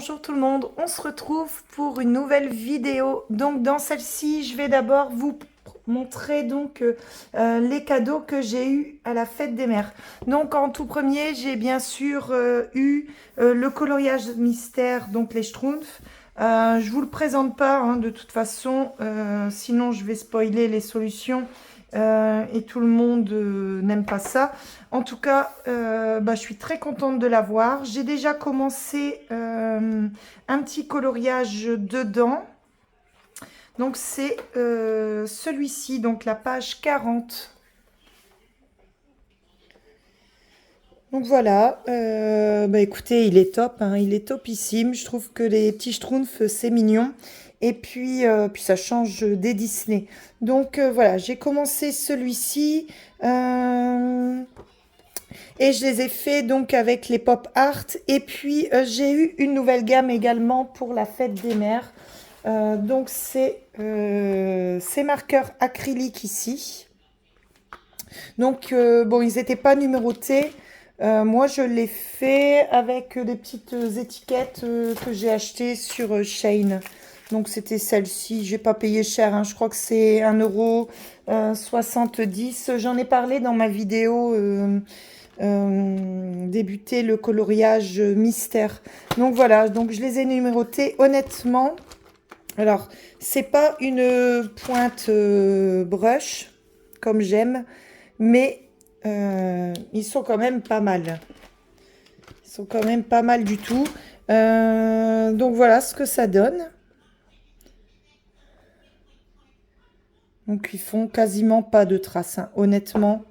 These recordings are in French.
bonjour tout le monde, on se retrouve pour une nouvelle vidéo. Donc dans celle-ci, je vais d'abord vous montrer les cadeaux que j'ai eus à la fête des mères. Donc en tout premier, j'ai bien sûr eu le coloriage mystère, donc les Schtroumpfs. Je vous le présente pas hein, de toute façon, sinon je vais spoiler les solutions et tout le monde n'aime pas ça. En tout cas, je suis très contente de l'avoir. J'ai déjà commencé un petit coloriage dedans. Donc c'est celui-ci, donc la page 40. Donc voilà, écoutez, il est top, hein, il est topissime. Je trouve que les petits schtroumpfs, c'est mignon. Et puis ça change des Disney. Donc voilà, j'ai commencé celui-ci. Et je les ai fait donc avec les pop art. Et puis j'ai eu une nouvelle gamme également pour la fête des mères. Donc c'est ces marqueurs acryliques ici. Donc bon, ils n'étaient pas numérotés. Moi, je l'ai fait avec des petites étiquettes que j'ai achetées sur Shein. Donc, c'était celle-ci. J'ai pas payé cher, hein. Je crois que c'est 1,70 €. J'en ai parlé dans ma vidéo débuter le coloriage mystère. Donc, voilà. Donc, je les ai numérotés. Honnêtement, alors, c'est pas une pointe brush, comme j'aime, mais ils sont quand même pas mal. Ils sont quand même pas mal du tout. Donc voilà ce que ça donne. Donc ils font quasiment pas de traces, hein, honnêtement.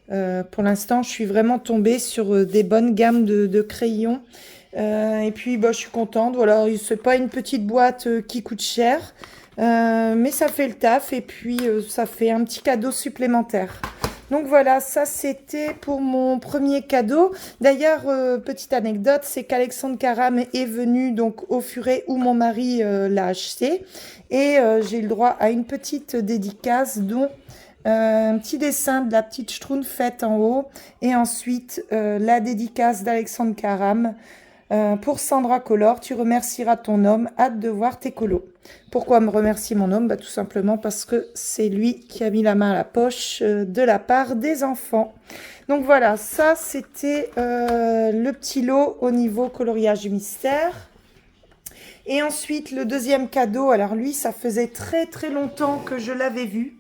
Pour l'instant, je suis vraiment tombée sur des bonnes gammes de crayons. Et puis je suis contente. Voilà, c'est pas une petite boîte qui coûte cher. Mais ça fait le taf et puis ça fait un petit cadeau supplémentaire. Donc voilà, ça c'était pour mon premier cadeau. D'ailleurs, petite anecdote, c'est qu'Alexandre Caram est venu donc au Furet où mon mari l'a acheté. Et j'ai eu le droit à une petite dédicace dont un petit dessin de la petite Schtroumpf faite en haut. Et ensuite la dédicace d'Alexandre Caram. Pour Sandra Collor, tu remercieras ton homme, hâte de voir tes colos. Pourquoi me remercier mon homme? Tout simplement parce que c'est lui qui a mis la main à la poche de la part des enfants. Donc voilà, ça c'était le petit lot au niveau coloriage mystère. Et ensuite le deuxième cadeau, alors lui ça faisait très très longtemps que je l'avais vu.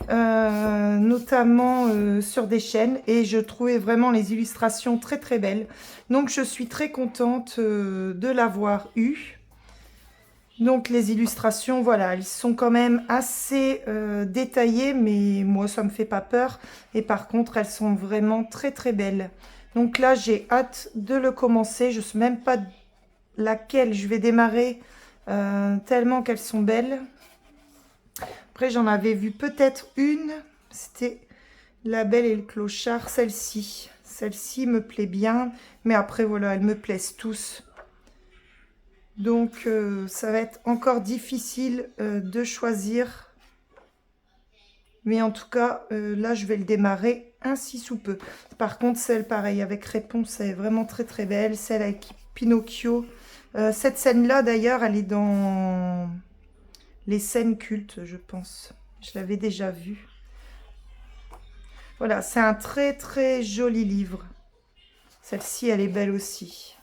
Notamment sur des chaînes et je trouvais vraiment les illustrations très très belles. Donc je suis très contente de l'avoir eu. Donc les illustrations, voilà, elles sont quand même assez détaillées, mais moi ça me fait pas peur. Et par contre, elles sont vraiment très très belles. Donc là, j'ai hâte de le commencer. Je ne sais même pas laquelle je vais démarrer, tellement qu'elles sont belles. Après, j'en avais vu peut-être une. C'était La Belle et le Clochard, celle-ci. Celle-ci me plaît bien. Mais après, voilà, elles me plaisent tous. Donc, ça va être encore difficile de choisir. Mais en tout cas, là, je vais le démarrer ainsi sous peu. Par contre, celle, pareil, avec Réponse, elle est vraiment très, très belle. Celle avec Pinocchio. Cette scène-là, d'ailleurs, elle est dans les scènes cultes, je pense. Je l'avais déjà vue. Voilà, c'est un très, très joli livre. Celle-ci, elle est belle aussi.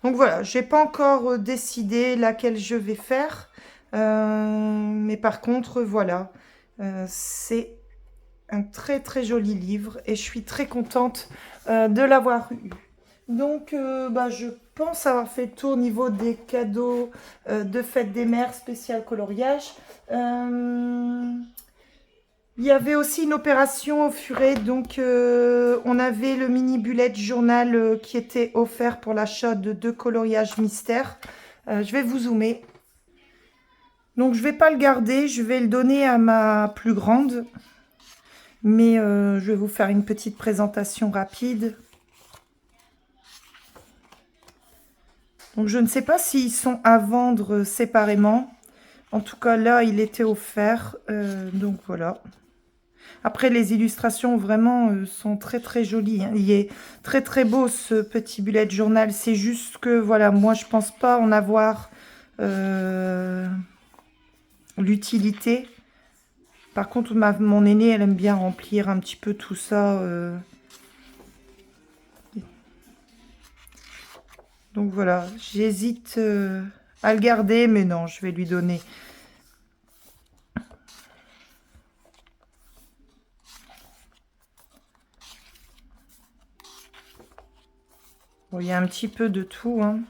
Donc voilà, je n'ai pas encore décidé laquelle je vais faire. Mais par contre, voilà, c'est un très très joli livre et je suis très contente de l'avoir eu. Donc, je pense avoir fait le tour au niveau des cadeaux de fête des mères spécial coloriage. Il y avait aussi une opération au Furet, donc on avait le mini bullet journal qui était offert pour l'achat de 2 coloriages mystères. Je vais vous zoomer. Donc je ne vais pas le garder, je vais le donner à ma plus grande. Mais je vais vous faire une petite présentation rapide. Donc je ne sais pas s'ils sont à vendre séparément. En tout cas là, il était offert. Donc voilà. Après, les illustrations, vraiment, sont très, très jolies, hein. Il est très, très beau, ce petit bullet journal. C'est juste que, voilà, moi, je pense pas en avoir l'utilité. Par contre, mon aînée, elle aime bien remplir un petit peu tout ça. Donc, voilà, j'hésite à le garder, mais non, je vais lui donner. Bon, il y a un petit peu de tout, hein.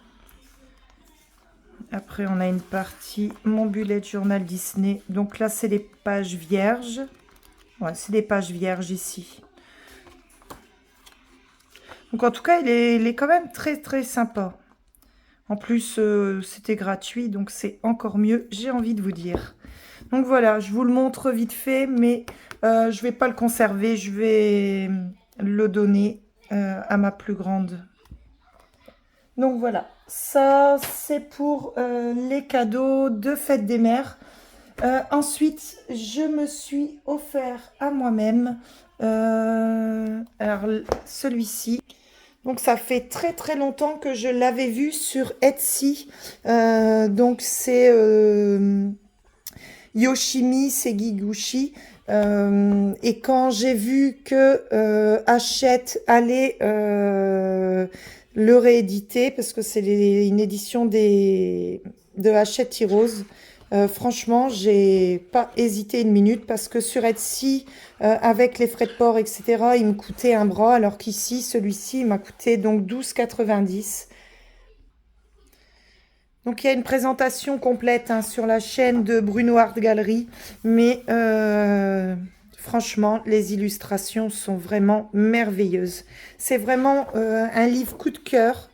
Après, on a une partie, mon bullet journal Disney. Donc là, c'est les pages vierges. Ouais, c'est des pages vierges ici. Donc en tout cas, il est quand même très, très sympa. En plus, c'était gratuit, donc c'est encore mieux, j'ai envie de vous dire. Donc voilà, je vous le montre vite fait, mais je vais pas le conserver. Je vais le donner à ma plus grande. Donc voilà, ça c'est pour les cadeaux de fête des mères. Ensuite, je me suis offert à moi-même alors celui-ci. Donc ça fait très très longtemps que je l'avais vu sur Etsy. Donc c'est Yoshimi Segiguchi. Et quand j'ai vu que Hachette allait le rééditer, parce que c'est une édition de Hachette Heroes, franchement, j'ai pas hésité une minute parce que sur Etsy, avec les frais de port, etc., il me coûtait un bras, alors qu'ici, celui-ci, il m'a coûté donc 12,90 €. Donc il y a une présentation complète, hein, sur la chaîne de Bruno Art Gallery, mais franchement, les illustrations sont vraiment merveilleuses. C'est vraiment un livre coup de cœur.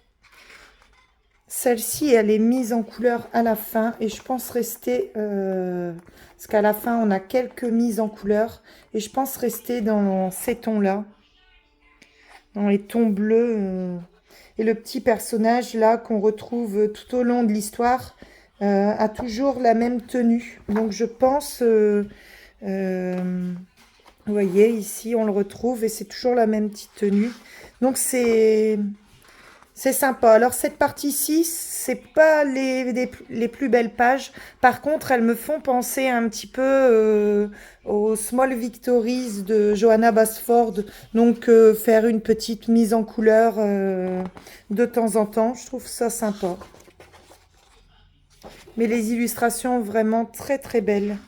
Celle-ci, elle est mise en couleur à la fin et je pense rester, parce qu'à la fin, on a quelques mises en couleur et je pense rester dans ces tons-là, dans les tons bleus. Et le petit personnage là qu'on retrouve tout au long de l'histoire a toujours la même tenue. Donc je pense, vous voyez, ici on le retrouve et c'est toujours la même petite tenue. Donc c'est sympa. Alors cette partie-ci, c'est pas les plus belles pages. Par contre, elles me font penser un petit peu aux Small Victories de Johanna Basford. Donc faire une petite mise en couleur de temps en temps, je trouve ça sympa. Mais les illustrations vraiment très très belles.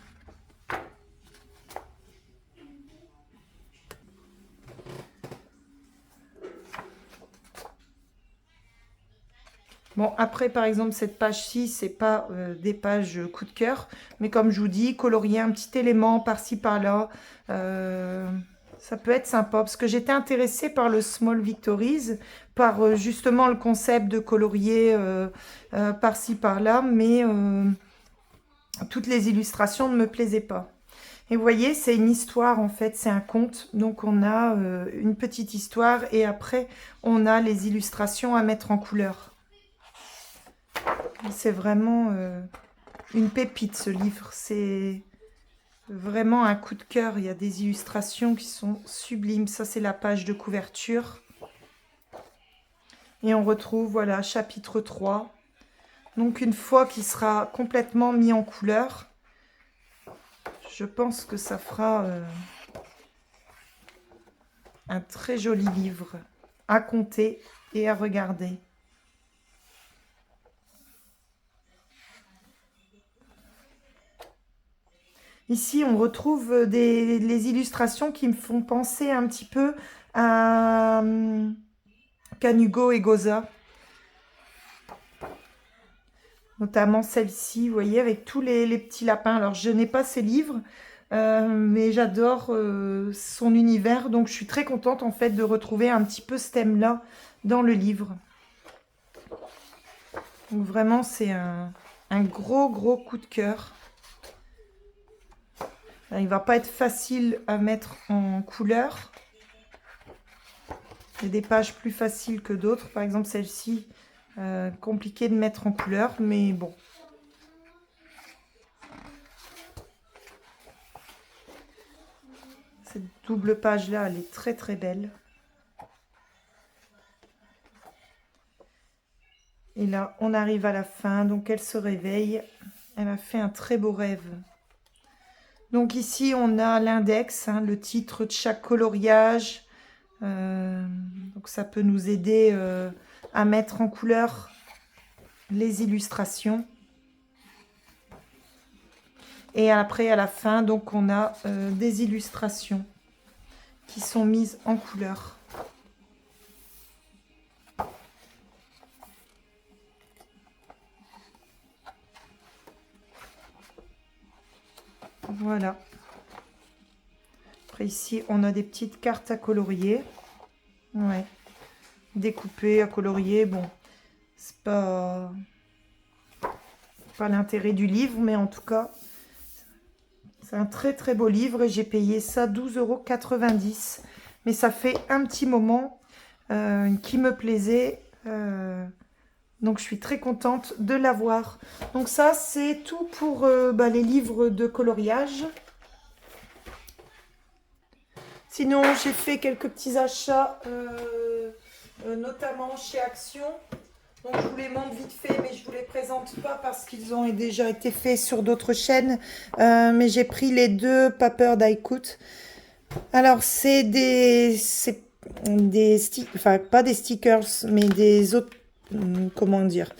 Bon, après, par exemple, cette page-ci, c'est pas des pages coup de cœur, mais comme je vous dis, colorier un petit élément par-ci, par-là, euh, ça peut être sympa, parce que j'étais intéressée par le Small Victories, par justement le concept de colorier par-ci, par-là, mais toutes les illustrations ne me plaisaient pas. Et vous voyez, c'est une histoire en fait, c'est un conte, donc on a une petite histoire, et après, on a les illustrations à mettre en couleur. C'est vraiment une pépite, ce livre. C'est vraiment un coup de cœur. Il y a des illustrations qui sont sublimes. Ça, c'est la page de couverture. Et on retrouve, voilà, chapitre 3. Donc, une fois qu'il sera complètement mis en couleur, je pense que ça fera un très joli livre à compter et à regarder. Ici, on retrouve les illustrations qui me font penser un petit peu à Kanugo et Goza. Notamment celle-ci, vous voyez, avec tous les petits lapins. Alors, je n'ai pas ces livres, mais j'adore son univers. Donc, je suis très contente, en fait, de retrouver un petit peu ce thème-là dans le livre. Donc, vraiment, c'est un gros, gros coup de cœur. Il ne va pas être facile à mettre en couleur. Il y a des pages plus faciles que d'autres. Par exemple, celle-ci, compliqué de mettre en couleur, mais bon. Cette double page là, elle est très très belle. Et là, on arrive à la fin, donc elle se réveille. Elle a fait un très beau rêve. Donc ici, on a l'index, hein, le titre de chaque coloriage. Donc ça peut nous aider à mettre en couleur les illustrations. Et après, à la fin, donc on a des illustrations qui sont mises en couleur. Voilà. Après ici, on a des petites cartes à colorier. Ouais. Découpées, à colorier. Bon, c'est pas l'intérêt du livre, mais en tout cas, c'est un très très beau livre et j'ai payé ça 12,90 €. Mais ça fait un petit moment qui me plaisait. Donc je suis très contente de l'avoir. Donc ça, c'est tout pour les livres de coloriage. Sinon, j'ai fait quelques petits achats, notamment chez Action. Donc je vous les montre vite fait, mais je ne vous les présente pas parce qu'ils ont déjà été faits sur d'autres chaînes. Mais j'ai pris les deux papers d'iCout. Alors c'est des enfin pas des stickers, mais des autres, comment dire,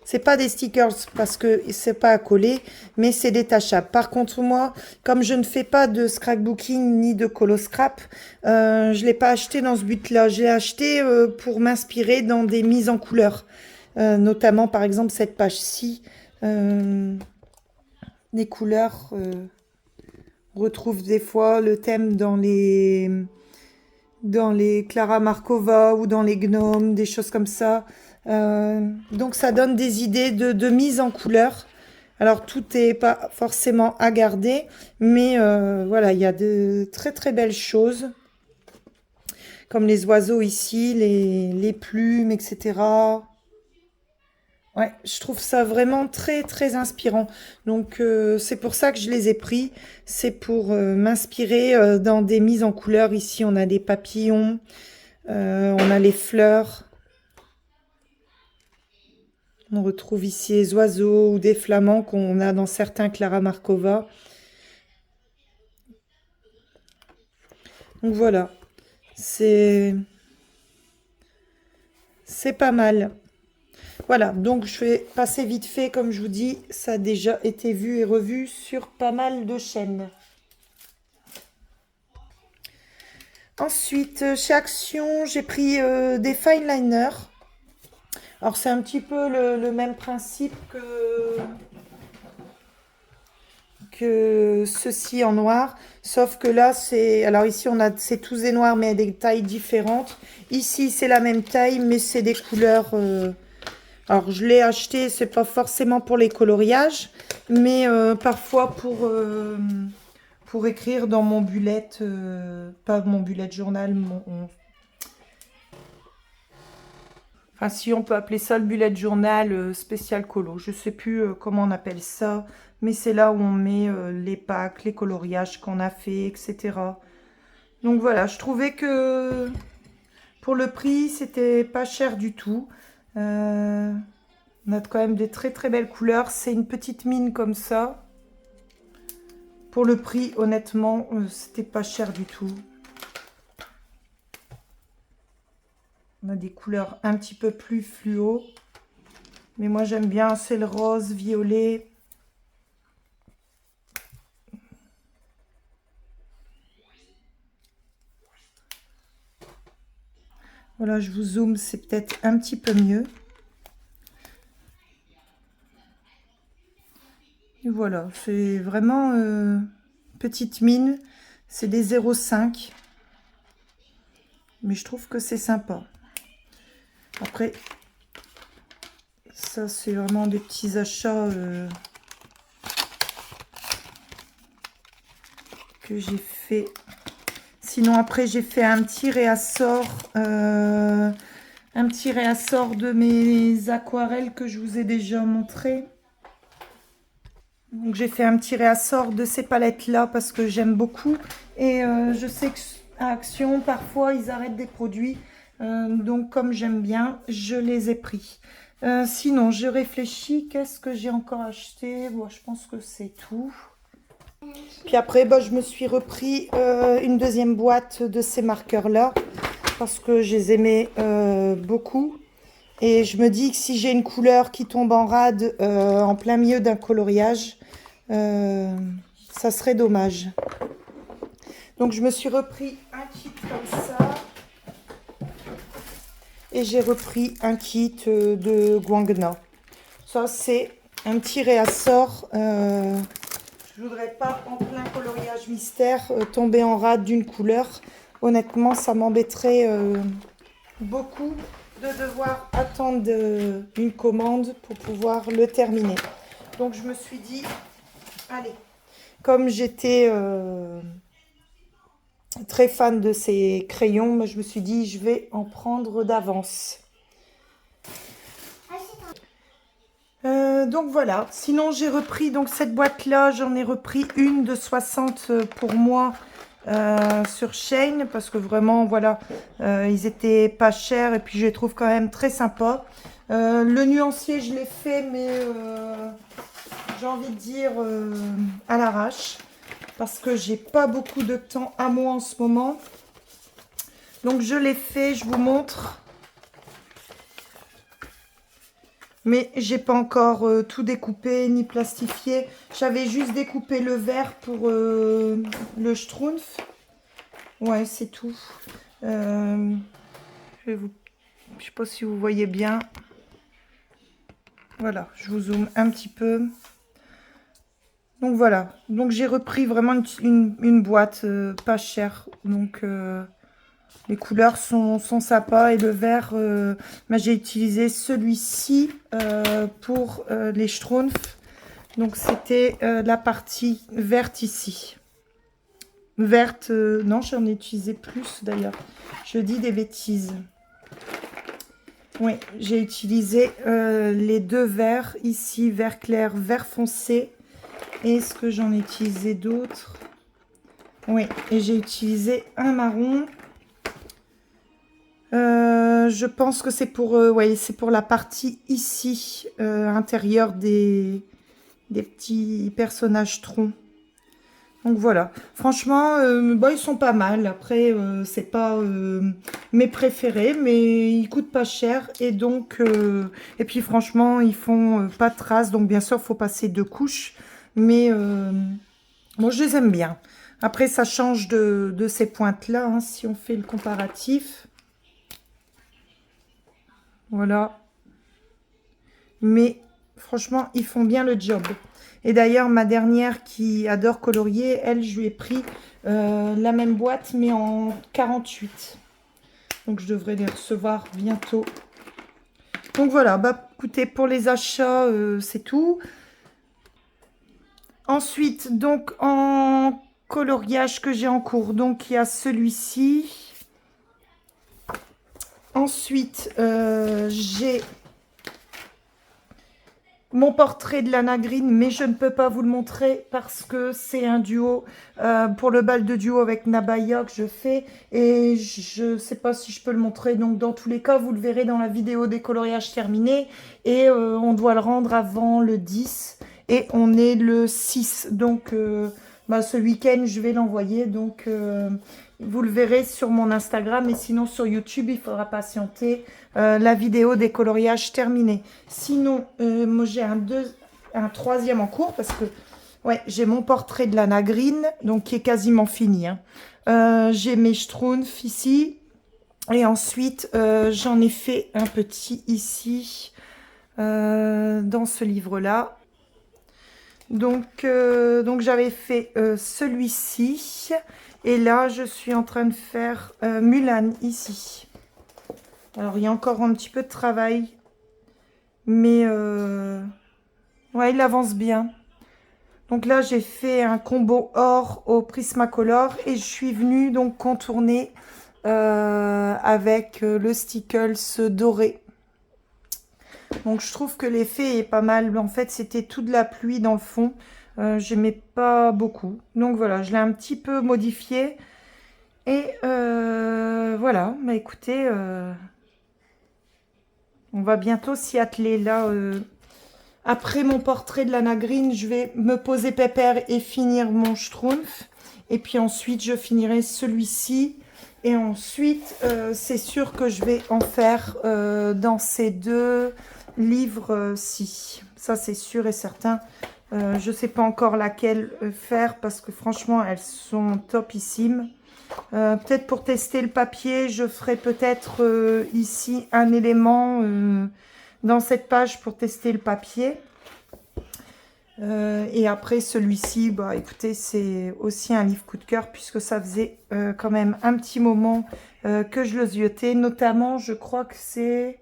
c'est pas des stickers parce que c'est pas à coller, mais c'est détachable. Par contre, moi, comme je ne fais pas de scrapbooking ni de colo-scrap, je l'ai pas acheté dans ce but-là. Je l'ai acheté pour m'inspirer dans des mises en couleur. Notamment, par exemple, cette page-ci. Les couleurs, on retrouve des fois le thème dans les Clara Markova ou dans les gnomes, des choses comme ça. Donc ça donne des idées de mise en couleur. Alors tout n'est pas forcément à garder, mais voilà, il y a de très très belles choses, comme les oiseaux ici, les plumes, etc. Ouais, je trouve ça vraiment très très inspirant. Donc c'est pour ça que je les ai pris. C'est pour m'inspirer dans des mises en couleur. Ici, on a des papillons, on a les fleurs. On retrouve ici les oiseaux ou des flamants qu'on a dans certains Clara Markova. Donc voilà, c'est pas mal. Voilà, donc je vais passer vite fait, comme je vous dis, ça a déjà été vu et revu sur pas mal de chaînes. Ensuite, chez Action, j'ai pris des fine liners. Alors c'est un petit peu le même principe que ceci en noir, sauf que là c'est, alors ici on a, c'est tous des noirs mais à des tailles différentes. Ici c'est la même taille mais c'est des couleurs. Alors je l'ai acheté, c'est pas forcément pour les coloriages, mais parfois pour écrire dans mon bullet, pas mon bullet journal, enfin, si on peut appeler ça le bullet journal spécial colo. Je sais plus comment on appelle ça, mais c'est là où on met les packs, les coloriages qu'on a fait, etc. Donc voilà, je trouvais que pour le prix, c'était pas cher du tout. On a quand même des très très belles couleurs. C'est une petite mine comme ça. Pour le prix, honnêtement, c'était pas cher du tout. On a des couleurs un petit peu plus fluo. Mais moi, j'aime bien, c'est le rose, violet. Voilà, je vous zoome, c'est peut-être un petit peu mieux. Et voilà, c'est vraiment petite mine. C'est des 0,5. Mais je trouve que c'est sympa. Après, ça, c'est vraiment des petits achats que j'ai fait. Sinon, après, j'ai fait un petit réassort. Un petit réassort de mes aquarelles que je vous ai déjà montré. Donc j'ai fait un petit réassort de ces palettes-là parce que j'aime beaucoup. Et je sais qu'à Action, parfois, ils arrêtent des produits. Donc comme j'aime bien, je les ai pris. Sinon, je réfléchis. Qu'est-ce que j'ai encore acheté? Bon, je pense que c'est tout. Puis après, bah, je me suis repris une deuxième boîte de ces marqueurs-là parce que je les aimais beaucoup. Et je me dis que si j'ai une couleur qui tombe en rade en plein milieu d'un coloriage, ça serait dommage. Donc je me suis repris un kit comme ça. Et j'ai repris un kit de Guangna. Ça, c'est un petit réassort. Je voudrais pas, en plein coloriage mystère, tomber en rade d'une couleur. Honnêtement, ça m'embêterait beaucoup de devoir attendre une commande pour pouvoir le terminer. Donc, je me suis dit, allez, comme j'étais très fan de ces crayons, je me suis dit, je vais en prendre d'avance. Donc voilà, sinon j'ai repris donc cette boîte là, j'en ai repris une de 60 pour moi sur Shein parce que vraiment voilà, ils étaient pas chers et puis je les trouve quand même très sympas. Le nuancier je l'ai fait mais j'ai envie de dire à l'arrache parce que j'ai pas beaucoup de temps à moi en ce moment. Donc je l'ai fait, je vous montre. Mais j'ai pas encore tout découpé ni plastifié. J'avais juste découpé le vert pour le schtroumpf. Ouais, c'est tout. Je sais pas si vous voyez bien. Voilà, je vous zoome un petit peu. Donc voilà. Donc j'ai repris vraiment une boîte pas chère. Donc les couleurs sont sympas et le vert, j'ai utilisé celui-ci pour les schtroumpfs. Donc c'était la partie verte ici. Verte, non j'en ai utilisé plus d'ailleurs. Je dis des bêtises. Oui, j'ai utilisé les deux verts ici, vert clair, vert foncé. Est-ce que j'en ai utilisé d'autres? Oui, et j'ai utilisé un marron. Je pense que c'est pour, ouais, c'est pour la partie ici, intérieure des petits personnages troncs. Donc voilà, franchement, bah, ils sont pas mal. Après, c'est pas mes préférés, mais ils coûtent pas cher. Et donc, et puis franchement, ils font pas de traces. Donc bien sûr, il faut passer 2 couches. Mais moi, je les aime bien. Après, ça change de ces pointes-là, hein, si on fait le comparatif. Voilà. Mais franchement, ils font bien le job. Et d'ailleurs, ma dernière qui adore colorier, elle, je lui ai pris la même boîte, mais en 48. Donc, je devrais les recevoir bientôt. Donc, voilà. Bah, écoutez, pour les achats, c'est tout. Ensuite, donc, en coloriage que j'ai en cours, donc, il y a celui-ci. Ensuite, j'ai mon portrait de Lana Green, mais je ne peux pas vous le montrer parce que c'est un duo pour le bal de duo avec Nabaya que je fais et je ne sais pas si je peux le montrer. Donc dans tous les cas, vous le verrez dans la vidéo des coloriages terminés et on doit le rendre avant le 10 et on est le 6. Donc bah, ce week-end, je vais l'envoyer. Donc vous le verrez sur mon Instagram et sinon sur YouTube, il faudra patienter la vidéo des coloriages terminés. Sinon, moi j'ai un troisième en cours parce que ouais, j'ai mon portrait de Lana Green, donc qui est quasiment fini. Hein. J'ai mes schtroumpfs ici et ensuite j'en ai fait un petit ici dans ce livre-là. Donc j'avais fait celui-ci et là je suis en train de faire Mulan ici. Alors il y a encore un petit peu de travail, mais ouais, il avance bien. Donc là j'ai fait un combo or au Prismacolor et je suis venue donc contourner avec le Stickles doré. Donc je trouve que l'effet est pas mal. En fait, c'était toute la pluie dans le fond. J'aimais pas beaucoup. Donc voilà, je l'ai un petit peu modifié. Et voilà, bah écoutez, on va bientôt s'y atteler là. Après mon portrait de l'Anna Green, je vais me poser pépère et finir mon Schtroumpf. Et puis ensuite, je finirai celui-ci. Et ensuite, c'est sûr que je vais en faire dans ces deux livres-ci. Ça, c'est sûr et certain. Je ne sais pas encore laquelle faire parce que franchement, elles sont topissimes. Peut-être pour tester le papier, je ferai peut-être ici un élément dans cette page pour tester le papier. Et après celui-ci, bah écoutez, c'est aussi un livre coup de cœur puisque ça faisait quand même un petit moment que je le ziotais. Notamment, je crois que c'est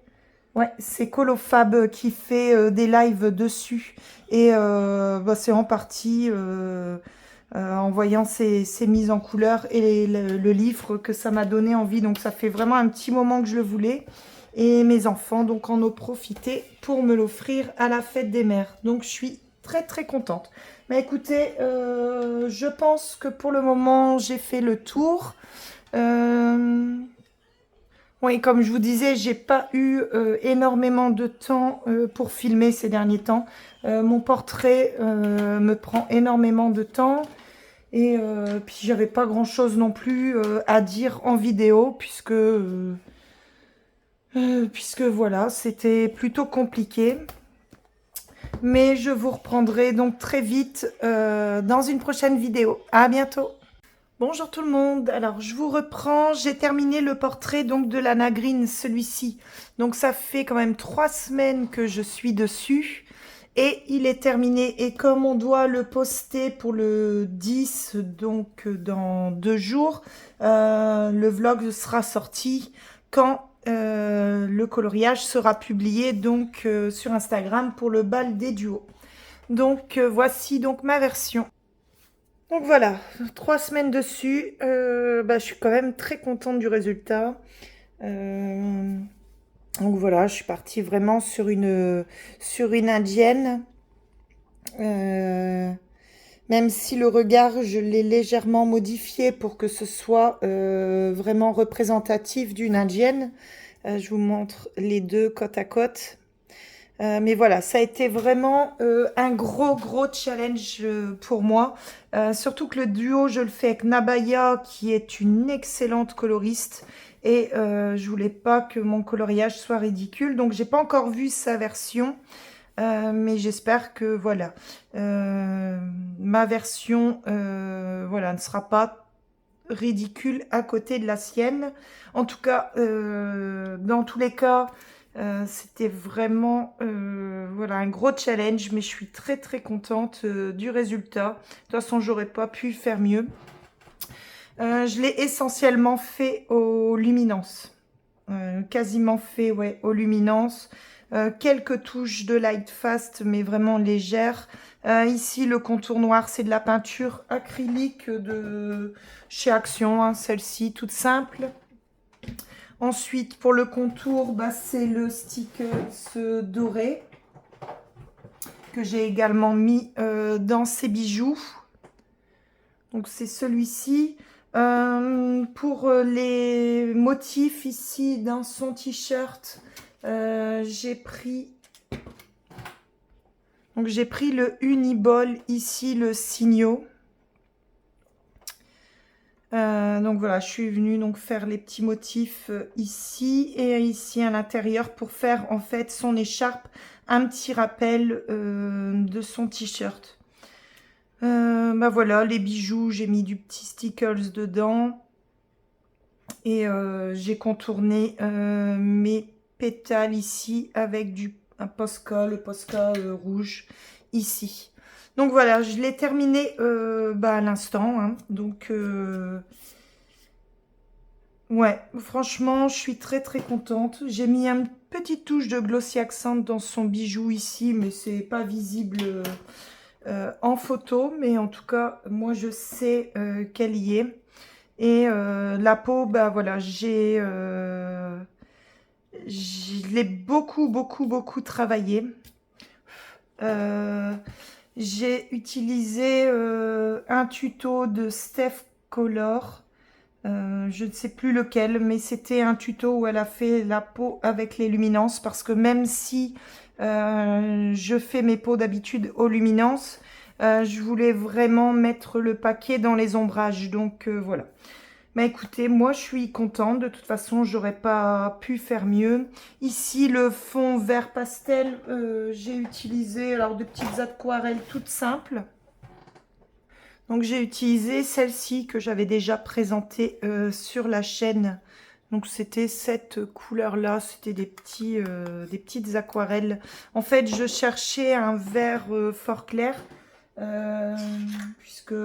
c'est Colofab qui fait des lives dessus. Et bah, c'est en partie en voyant ces mises en couleur et le livre que ça m'a donné envie. Donc ça fait vraiment un petit moment que je le voulais. Et mes enfants donc en ont profité pour me l'offrir à la fête des mères. Donc je suis très très contente. Mais écoutez, je pense que pour le moment j'ai fait le tour. Oui, comme je vous disais, j'ai pas eu énormément de temps pour filmer ces derniers temps. Mon portrait me prend énormément de temps. Et puis j'avais pas grand chose non plus à dire en vidéo puisque voilà, c'était plutôt compliqué. Mais je vous reprendrai donc très vite dans une prochaine vidéo. À bientôt. Bonjour tout le monde. Alors je vous reprends. J'ai terminé le portrait donc de l'Anna Green, celui-ci. Donc ça fait quand même 3 semaines que je suis dessus. Et il est terminé. Et comme on doit le poster pour le 10, donc dans 2 jours, le vlog sera sorti quand le coloriage sera publié donc sur Instagram pour le bal des duos. Donc voici donc ma version. Donc voilà, 3 semaines dessus. Bah, je suis quand même très contente du résultat. Donc voilà, je suis partie vraiment sur une indienne. Même si le regard, je l'ai légèrement modifié pour que ce soit vraiment représentatif d'une indienne. Je vous montre les deux côte à côte. Mais voilà, ça a été vraiment un gros challenge pour moi. Surtout que le duo, je le fais avec Nabaya, qui est une excellente coloriste. Et je voulais pas que mon coloriage soit ridicule. Donc, j'ai pas encore vu sa version. Mais j'espère que voilà, ma version voilà, ne sera pas ridicule à côté de la sienne. En tout cas, dans tous les cas, c'était vraiment voilà, un gros challenge, mais je suis très contente du résultat. De toute façon, j'aurais pas pu faire mieux. Je l'ai essentiellement fait aux luminances. Quasiment fait aux luminances. Quelques touches de light fast, mais vraiment légères. Ici, le contour noir, c'est de la peinture acrylique de chez Action, hein, celle-ci, toute simple. Ensuite, pour le contour, bah, c'est le sticker doré que j'ai également mis dans ces bijoux. Donc, c'est celui-ci. Pour les motifs ici dans son t-shirt, j'ai pris le Uniball ici, le Signo. Donc voilà, je suis venue donc faire les petits motifs ici et ici à l'intérieur pour faire en fait son écharpe, un petit rappel de son t-shirt. Bah voilà, les bijoux, j'ai mis du petit stickers dedans. Et j'ai contourné mes pétales ici avec un Posca, le Posca rouge ici. Donc voilà, je l'ai terminé bah, à l'instant. Hein. Donc ouais, franchement, je suis très contente. J'ai mis une petite touche de glossy accent dans son bijou ici, mais c'est pas visible en photo. Mais en tout cas, moi je sais qu'elle y est. Et la peau, bah voilà, je l'ai beaucoup travaillé. J'ai utilisé un tuto de Steph Color. Je ne sais plus lequel, mais c'était un tuto où elle a fait la peau avec les luminances, parce que même si je fais mes peaux d'habitude aux luminances, je voulais vraiment mettre le paquet dans les ombrages. Donc voilà. Bah écoutez, moi je suis contente. De toute façon, j'aurais pas pu faire mieux. Ici, le fond vert pastel, j'ai utilisé alors de petites aquarelles toutes simples. Donc j'ai utilisé celle-ci que j'avais déjà présentée sur la chaîne. Donc c'était cette couleur-là, c'était des petites aquarelles. En fait, je cherchais un vert fort clair, euh, puisque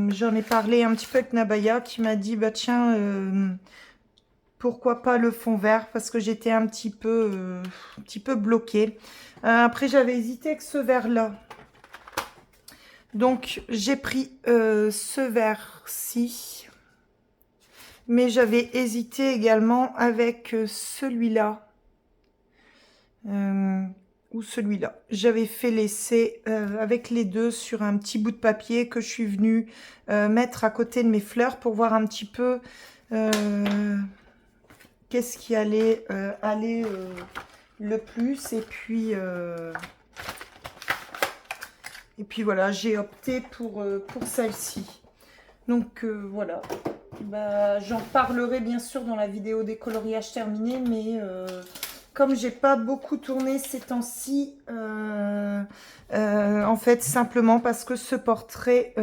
j'en ai parlé un petit peu avec Nabaya qui m'a dit, bah tiens, pourquoi pas le fond vert, parce que j'étais un petit peu bloquée. Après, j'avais hésité avec ce vert-là. Donc, j'ai pris ce vert-ci. Mais j'avais hésité également avec celui-là. Ou celui-là. J'avais fait l'essai avec les deux sur un petit bout de papier que je suis venue mettre à côté de mes fleurs pour voir un petit peu qu'est-ce qui allait aller le plus. Et puis voilà, j'ai opté pour celle-ci. Donc voilà. Bah, j'en parlerai bien sûr dans la vidéo des coloriages terminés, mais comme j'ai pas beaucoup tourné ces temps-ci, en fait simplement parce que ce portrait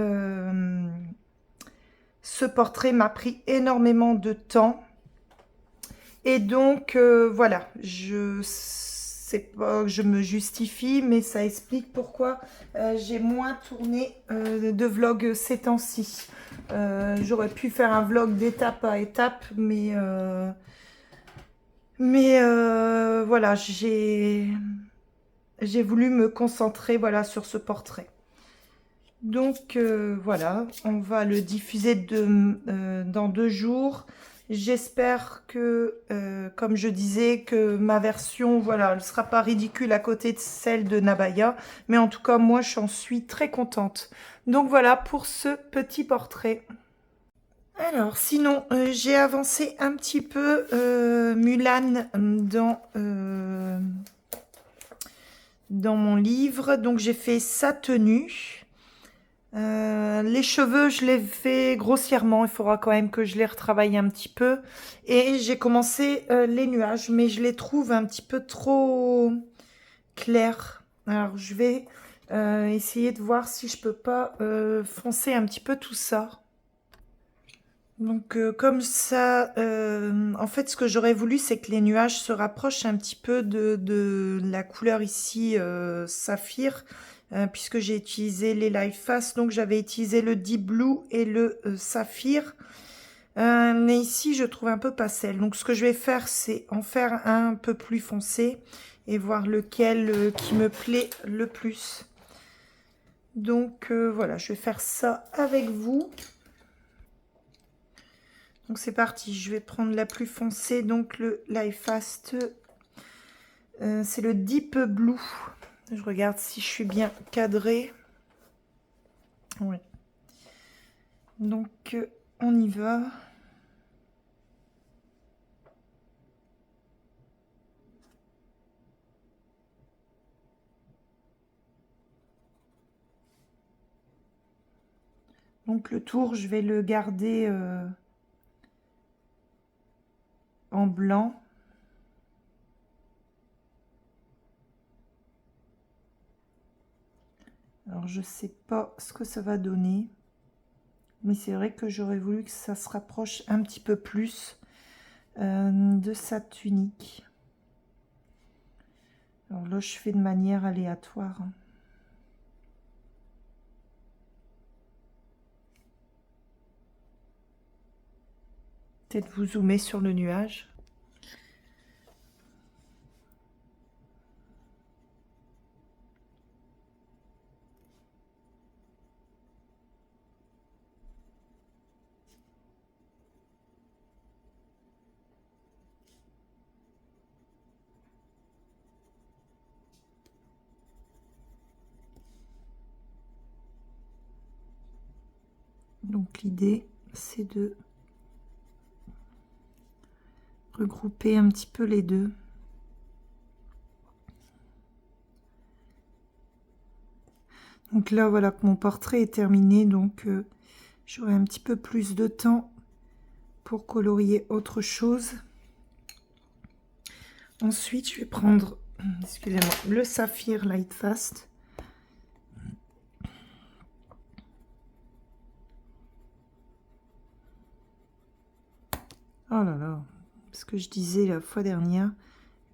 m'a pris énormément de temps. Et donc voilà, je sais pas que je me justifie, mais ça explique pourquoi j'ai moins tourné de vlog ces temps-ci. J'aurais pu faire un vlog d'étape à étape, mais voilà, j'ai voulu me concentrer voilà, sur ce portrait. Donc voilà, on va le diffuser dans 2 jours. J'espère que, comme je disais, que ma version, voilà, elle ne sera pas ridicule à côté de celle de Nabaya. Mais en tout cas, moi, j'en suis très contente. Donc voilà pour ce petit portrait. Alors, sinon, j'ai avancé un petit peu Mulan dans mon livre. Donc, j'ai fait sa tenue. Les cheveux, je les fais grossièrement. Il faudra quand même que je les retravaille un petit peu. Et j'ai commencé les nuages, mais je les trouve un petit peu trop clairs. Alors, je vais essayer de voir si je peux pas foncer un petit peu tout ça. Donc, comme ça, en fait, ce que j'aurais voulu, c'est que les nuages se rapprochent un petit peu de la couleur ici, saphir, puisque j'ai utilisé les Light Fast. Donc, j'avais utilisé le Deep Blue et le saphir. Mais ici, je trouve un peu pastel. Donc, ce que je vais faire, c'est en faire un peu plus foncé et voir lequel qui me plaît le plus. Donc, voilà, je vais faire ça avec vous. Donc c'est parti, je vais prendre la plus foncée, donc le Light Fast, c'est le Deep Blue. Je regarde si je suis bien cadrée. Oui. Donc on y va. Donc le tour, je vais le garder en blanc. Alors je sais pas ce que ça va donner, mais c'est vrai que j'aurais voulu que ça se rapproche un petit peu plus de sa tunique. Alors là, je fais de manière aléatoire. Peut-être vous zoomer sur le nuage. Donc l'idée, c'est de regrouper un petit peu les deux. Donc là, voilà que mon portrait est terminé, donc j'aurai un petit peu plus de temps pour colorier autre chose. Ensuite, je vais prendre, excusez-moi, le saphir Lightfast. Oh là là, ce que je disais la fois dernière,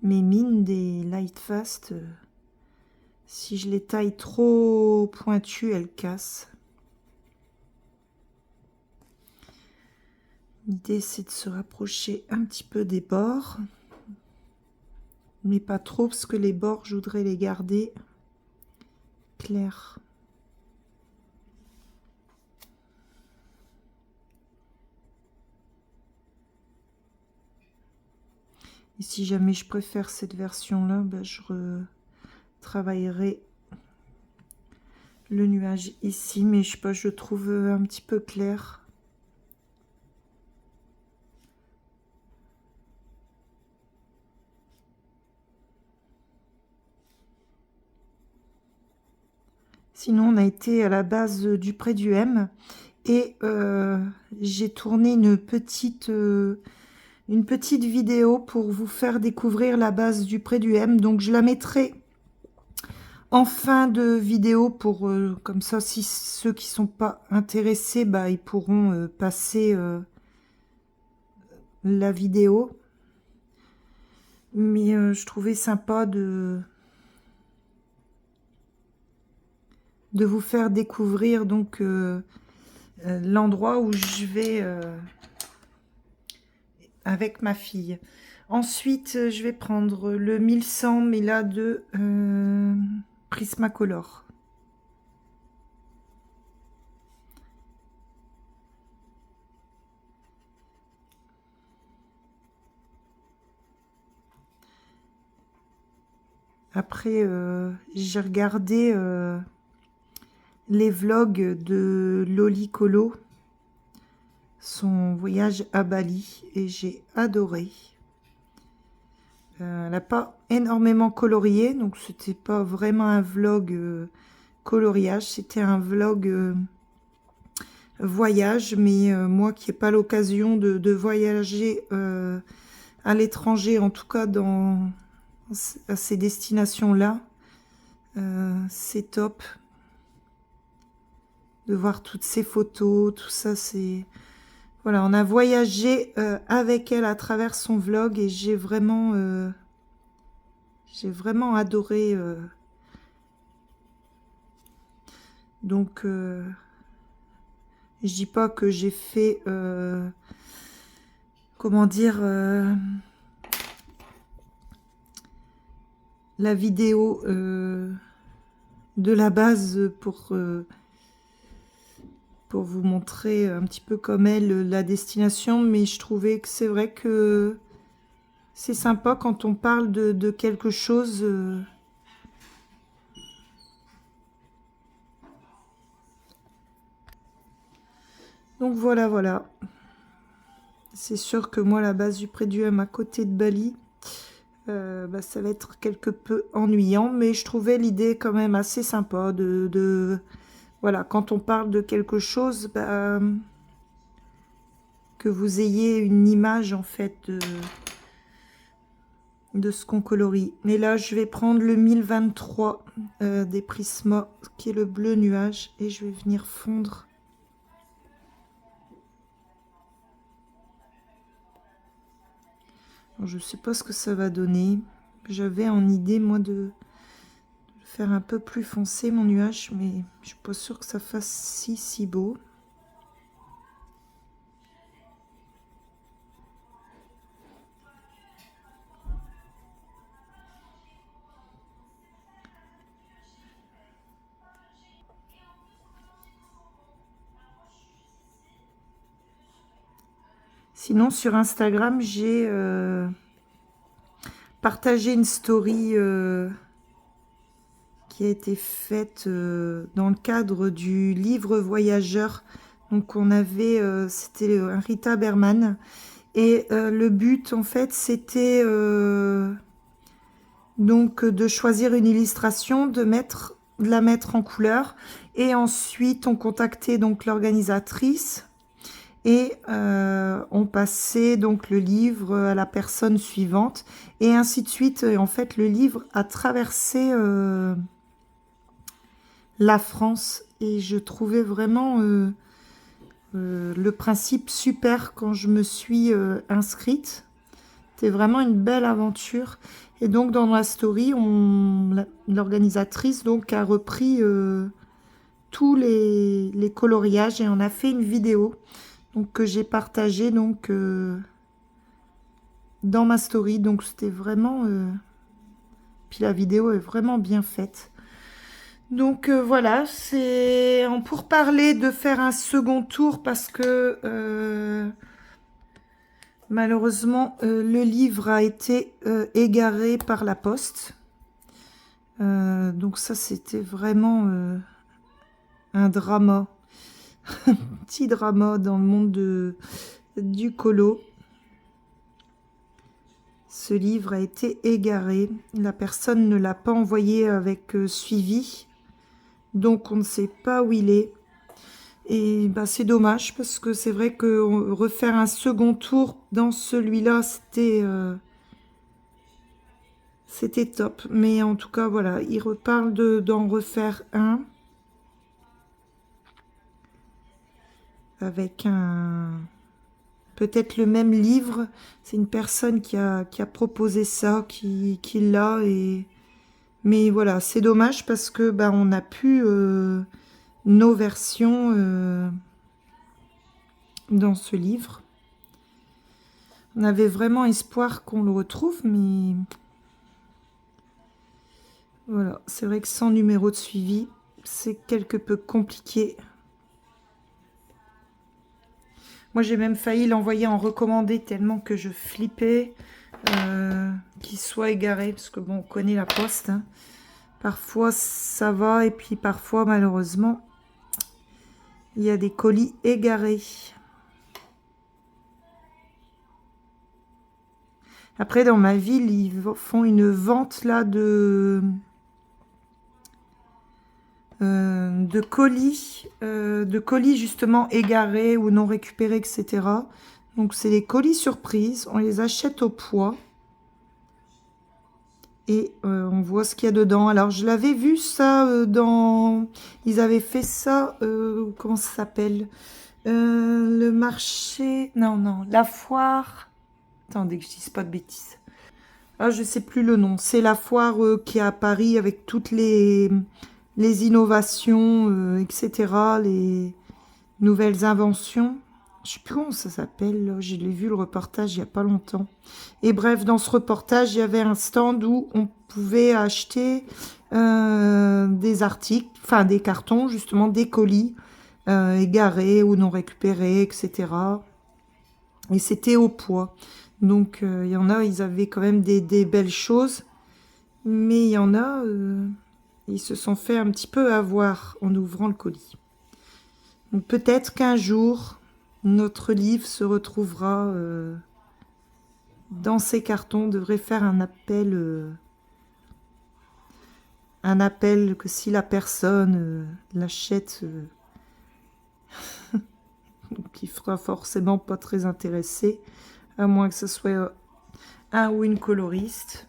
mes mines des Lightfast, si je les taille trop pointues, elles cassent. L'idée, c'est de se rapprocher un petit peu des bords, mais pas trop, parce que les bords, je voudrais les garder clairs. Et si jamais je préfère cette version-là, ben, je retravaillerai le nuage ici, mais je sais pas, je le trouve un petit peu clair. Sinon, on a été à la base du Pré du M et j'ai tourné une petite vidéo pour vous faire découvrir la base du Pré du M. Donc, je la mettrai en fin de vidéo pour comme ça, si ceux qui sont pas intéressés, bah, ils pourront passer la vidéo. Mais je trouvais sympa de vous faire découvrir donc l'endroit où je vais avec ma fille. Ensuite, je vais prendre le 1100 mais là de Prismacolor. Après, j'ai regardé les vlogs de Loli Colo, son voyage à Bali, et j'ai adoré. Elle n'a pas énormément colorié, donc c'était pas vraiment un vlog coloriage, c'était un vlog voyage, mais moi qui n'ai pas l'occasion de voyager à l'étranger, en tout cas à ces destinations-là, c'est top de voir toutes ces photos, tout ça, c'est... Voilà, on a voyagé avec elle à travers son vlog et j'ai vraiment adoré. Donc, je dis pas que j'ai fait, comment dire, la vidéo de la base pour vous montrer un petit peu comme elle la destination, mais je trouvais que c'est vrai que c'est sympa quand on parle de quelque chose. Donc voilà, voilà. C'est sûr que moi, la base du Pré du M à côté de Bali, bah, ça va être quelque peu ennuyant, mais je trouvais l'idée quand même assez sympa voilà, quand on parle de quelque chose, bah, que vous ayez une image en fait de ce qu'on colorie. Mais là, je vais prendre le 1023 des Prisma, qui est le bleu nuage, et je vais venir fondre. Alors, je sais pas ce que ça va donner. J'avais en idée, moi, de faire un peu plus foncé mon nuage, mais je suis pas sûre que ça fasse si beau. Sinon, sur Instagram, j'ai partagé une story qui a été faite dans le cadre du livre voyageur Donc on avait, c'était un Rita Berman. Et le but, en fait, c'était donc de choisir une illustration, de la mettre en couleur. Et ensuite, on contactait donc l'organisatrice et on passait donc le livre à la personne suivante et ainsi de suite. Et en fait, le livre a traversé la France et je trouvais vraiment le principe super quand je me suis inscrite. C'était vraiment une belle aventure. Et donc dans la story, l'organisatrice donc a repris tous les coloriages et on a fait une vidéo donc que j'ai partagée donc dans ma story. Donc c'était vraiment puis la vidéo est vraiment bien faite. Donc voilà, c'est en pour parler de faire un second tour parce que malheureusement le livre a été égaré par la poste. Donc ça c'était vraiment un drama, un petit drama dans le monde du colo. Ce livre a été égaré, la personne ne l'a pas envoyé avec suivi, donc on ne sait pas où il est. Et bah, c'est dommage parce que c'est vrai que refaire un second tour dans celui-là, c'était top. Mais en tout cas, voilà, il reparle d'en refaire un avec peut-être le même livre. C'est une personne qui a proposé ça, qui l'a. Mais voilà, c'est dommage parce que bah, on a pu nos versions dans ce livre. On avait vraiment espoir qu'on le retrouve, mais voilà, c'est vrai que sans numéro de suivi, c'est quelque peu compliqué. Moi, j'ai même failli l'envoyer en recommandé tellement que je flippais qu'il soit égaré, parce que bon, on connaît la poste. Hein. Parfois, ça va, et puis parfois, malheureusement, il y a des colis égarés. Après, dans ma ville, ils font une vente là de colis justement égarés ou non récupérés, etc. Donc, c'est des colis surprises. On les achète au poids. Et on voit ce qu'il y a dedans. Alors, je l'avais vu ça dans... Ils avaient fait ça... comment ça s'appelle le marché... Non, non, la foire... Attendez que je dise pas de bêtises. Ah, je sais plus le nom. C'est la foire qui est à Paris avec toutes les innovations, etc. Les nouvelles inventions. Je sais plus comment ça s'appelle. Je l'ai vu le reportage il y a pas longtemps. Et bref, dans ce reportage, il y avait un stand où on pouvait acheter des articles, enfin des cartons, justement des colis égarés ou non récupérés, etc. Et c'était au poids. Donc, il y en a, ils avaient quand même des belles choses. Mais il y en a, ils se sont fait un petit peu avoir en ouvrant le colis. Donc, peut-être qu'un jour, notre livre se retrouvera dans ces cartons. On devrait faire un appel que si la personne l'achète, qui sera forcément pas très intéressé, à moins que ce soit un ou une coloriste.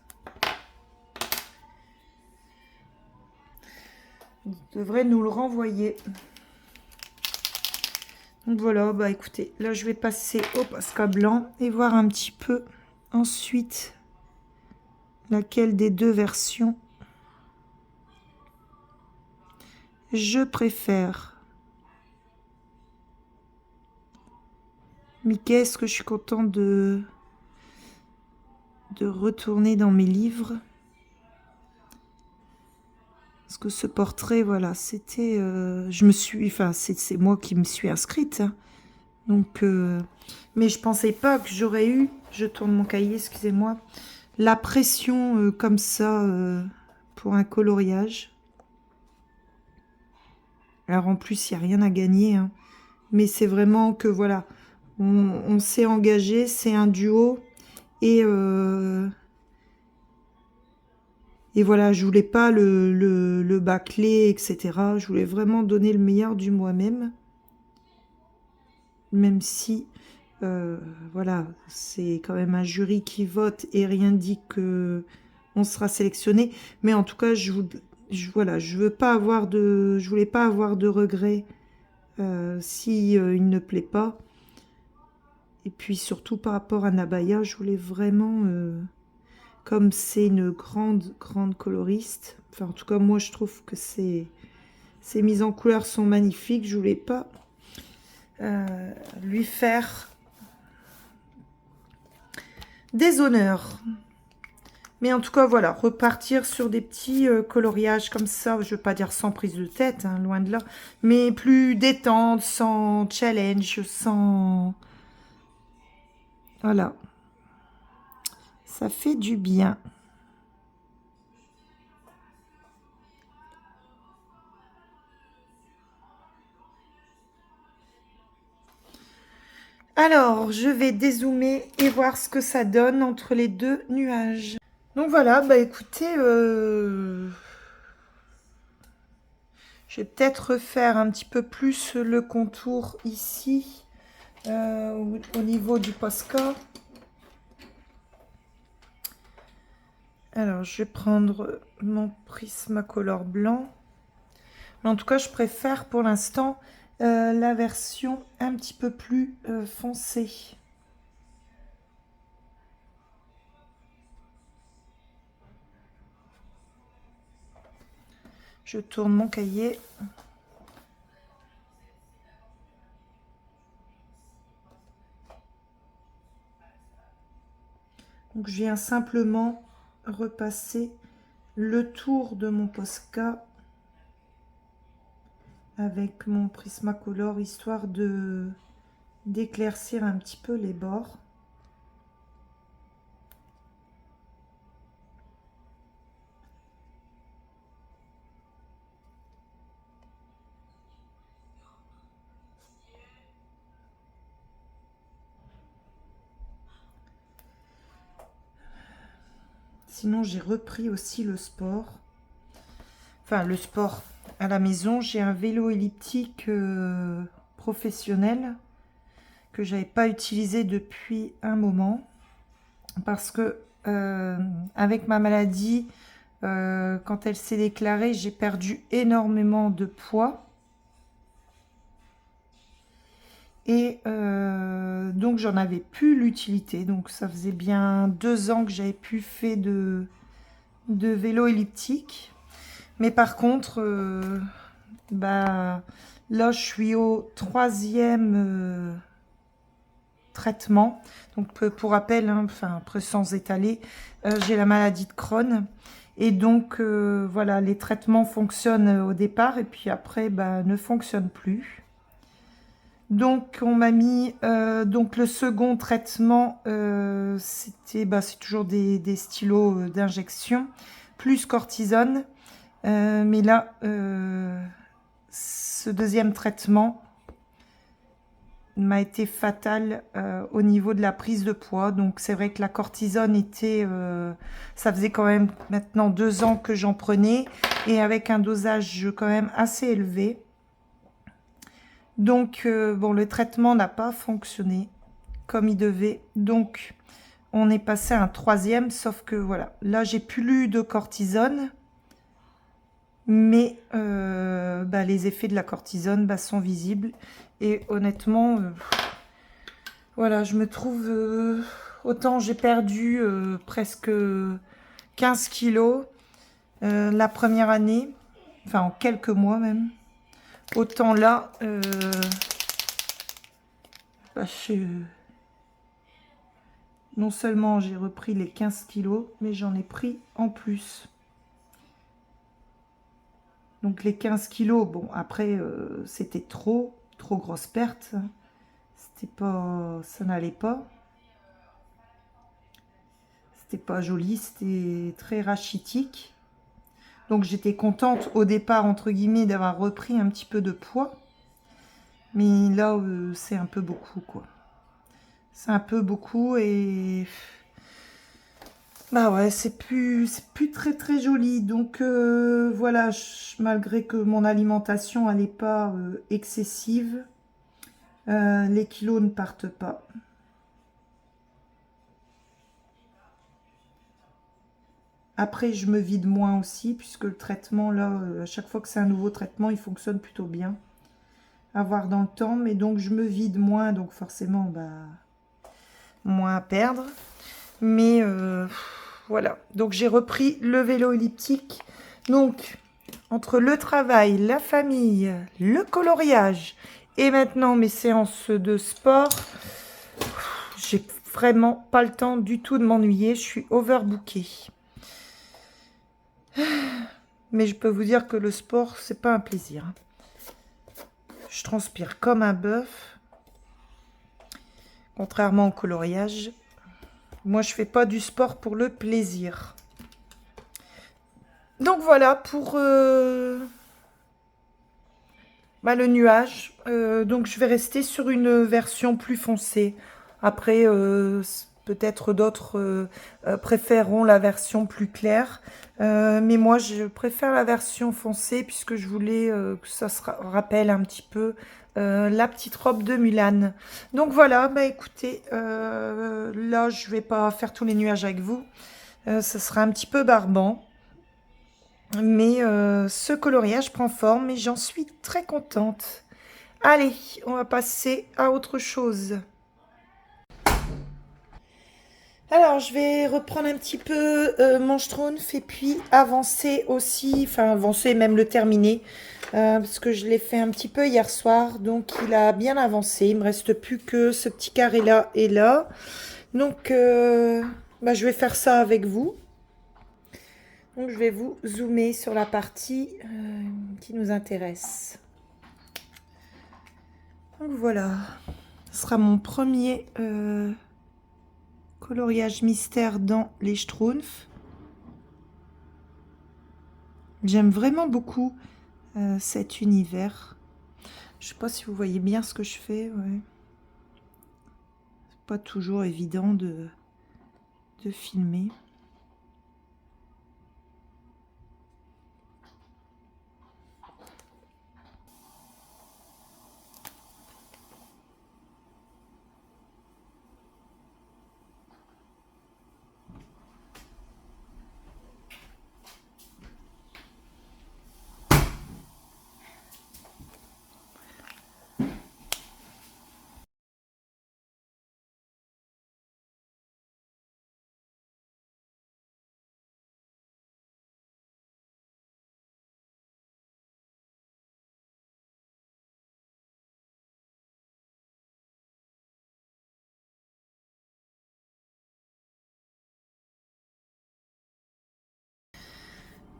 Il devrait nous le renvoyer. Donc voilà, bah écoutez, là je vais passer au Posca blanc et voir un petit peu ensuite laquelle des deux versions je préfère. Mais qu'est-ce que je suis contente de retourner dans mes livres. Parce que ce portrait, voilà, c'était... c'est moi qui me suis inscrite. Hein. Donc, mais je pensais pas que j'aurais eu... Je tourne mon cahier, excusez-moi. La pression comme ça pour un coloriage. Alors en plus, il n'y a rien à gagner. Hein. Mais c'est vraiment que voilà, on s'est engagé, c'est un duo. Et, et voilà, je voulais pas le bâcler, etc. Je voulais vraiment donner le meilleur du moi-même. Même si, euh, voilà, c'est quand même un jury qui vote et rien dit que on sera sélectionné. Mais en tout cas, voilà, je voulais pas avoir de regrets si il ne plaît pas. Et puis surtout par rapport à Nabaya, je voulais vraiment, comme c'est une grande coloriste, enfin en tout cas moi je trouve que ses mises en couleur sont magnifiques, je voulais pas lui faire des honneurs. Mais en tout cas, voilà, repartir sur des petits coloriages comme ça, je ne veux pas dire sans prise de tête, hein, loin de là, mais plus détente, sans challenge, sans... Voilà, ça fait du bien. Alors, je vais dézoomer et voir ce que ça donne entre les deux nuages. Donc voilà, bah écoutez, je vais peut-être refaire un petit peu plus le contour ici, au niveau du Posca. Alors, je vais prendre mon Prismacolor blanc. Mais en tout cas, je préfère pour l'instant la version un petit peu plus foncée. Je tourne mon cahier. Donc, je viens simplement repasser le tour de mon Posca avec mon Prismacolor, histoire d'éclaircir un petit peu les bords. Sinon, j'ai repris aussi le sport. Enfin, le sport à la maison. J'ai un vélo elliptique professionnel que j'avais pas utilisé depuis un moment. Parce que avec ma maladie, quand elle s'est déclarée, j'ai perdu énormément de poids. Et donc, j'en avais plus l'utilité. Donc, ça faisait bien 2 ans que j'avais plus fait de vélo elliptique. Mais par contre, bah, là, je suis au 3e traitement. Donc, pour rappel, hein, enfin, après sans étaler, j'ai la maladie de Crohn. Et donc, voilà, les traitements fonctionnent au départ et puis après, bah, ne fonctionnent plus. Donc, on m'a mis donc le second traitement, c'était, bah, c'est toujours des stylos d'injection, plus cortisone. Mais là, ce deuxième traitement m'a été fatal au niveau de la prise de poids. Donc, c'est vrai que la cortisone était... ça faisait quand même maintenant 2 ans que j'en prenais et avec un dosage quand même assez élevé. Donc, bon, le traitement n'a pas fonctionné comme il devait. Donc, on est passé à un 3e, sauf que voilà, là, j'ai plus de cortisone. Mais bah, les effets de la cortisone bah, sont visibles. Et honnêtement, voilà, je me trouve... autant j'ai perdu presque 15 kilos la première année, enfin en quelques mois même. Autant là, bah, non seulement j'ai repris les 15 kilos, mais j'en ai pris en plus. Donc les 15 kilos, bon, après, c'était trop grosse perte. C'était pas... ça n'allait pas. C'était pas joli, c'était très rachitique. Donc j'étais contente au départ, entre guillemets, d'avoir repris un petit peu de poids. Mais là, c'est un peu beaucoup, quoi. C'est un peu beaucoup et... Bah ouais, c'est plus très très joli. Donc voilà, malgré que mon alimentation, elle n'est pas excessive, les kilos ne partent pas. Après, je me vide moins aussi, puisque le traitement, là, à chaque fois que c'est un nouveau traitement, il fonctionne plutôt bien. À voir dans le temps, mais donc je me vide moins, donc forcément, bah, moins à perdre. Mais voilà, donc j'ai repris le vélo elliptique. Donc, entre le travail, la famille, le coloriage et maintenant mes séances de sport, j'ai vraiment pas le temps du tout de m'ennuyer. Je suis overbookée. Mais je peux vous dire que le sport, c'est pas un plaisir. Je transpire comme un bœuf, contrairement au coloriage. Moi, je fais pas du sport pour le plaisir. Donc voilà pour bah, le nuage. Donc je vais rester sur une version plus foncée. Après, peut-être d'autres préféreront la version plus claire. Mais moi, je préfère la version foncée puisque je voulais que ça se rappelle un petit peu la petite robe de Mulan. Donc voilà, bah écoutez, là, je vais pas faire tous les nuages avec vous. Ça sera un petit peu barbant. Mais ce coloriage prend forme et j'en suis très contente. Allez, on va passer à autre chose. Alors, je vais reprendre un petit peu mon Schtroumpf et puis avancer aussi, enfin avancer, même le terminer, parce que je l'ai fait un petit peu hier soir, donc il a bien avancé. Il me reste plus que ce petit carré-là et là. Donc, bah, je vais faire ça avec vous. Donc, je vais vous zoomer sur la partie qui nous intéresse. Donc voilà, ce sera mon premier coloriage mystère dans les Schtroumpfs. J'aime vraiment beaucoup cet univers. Je sais pas si vous voyez bien ce que je fais. Ouais. C'est pas toujours évident de filmer.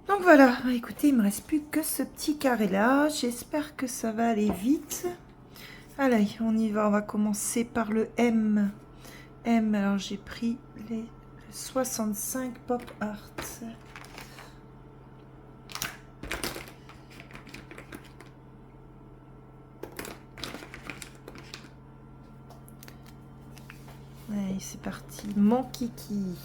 Donc voilà, écoutez, il me reste plus que ce petit carré là. J'espère que ça va aller vite. Allez, on y va. On va commencer par le M. M, alors j'ai pris les 65 Pop Art. Allez, c'est parti. Mon kiki.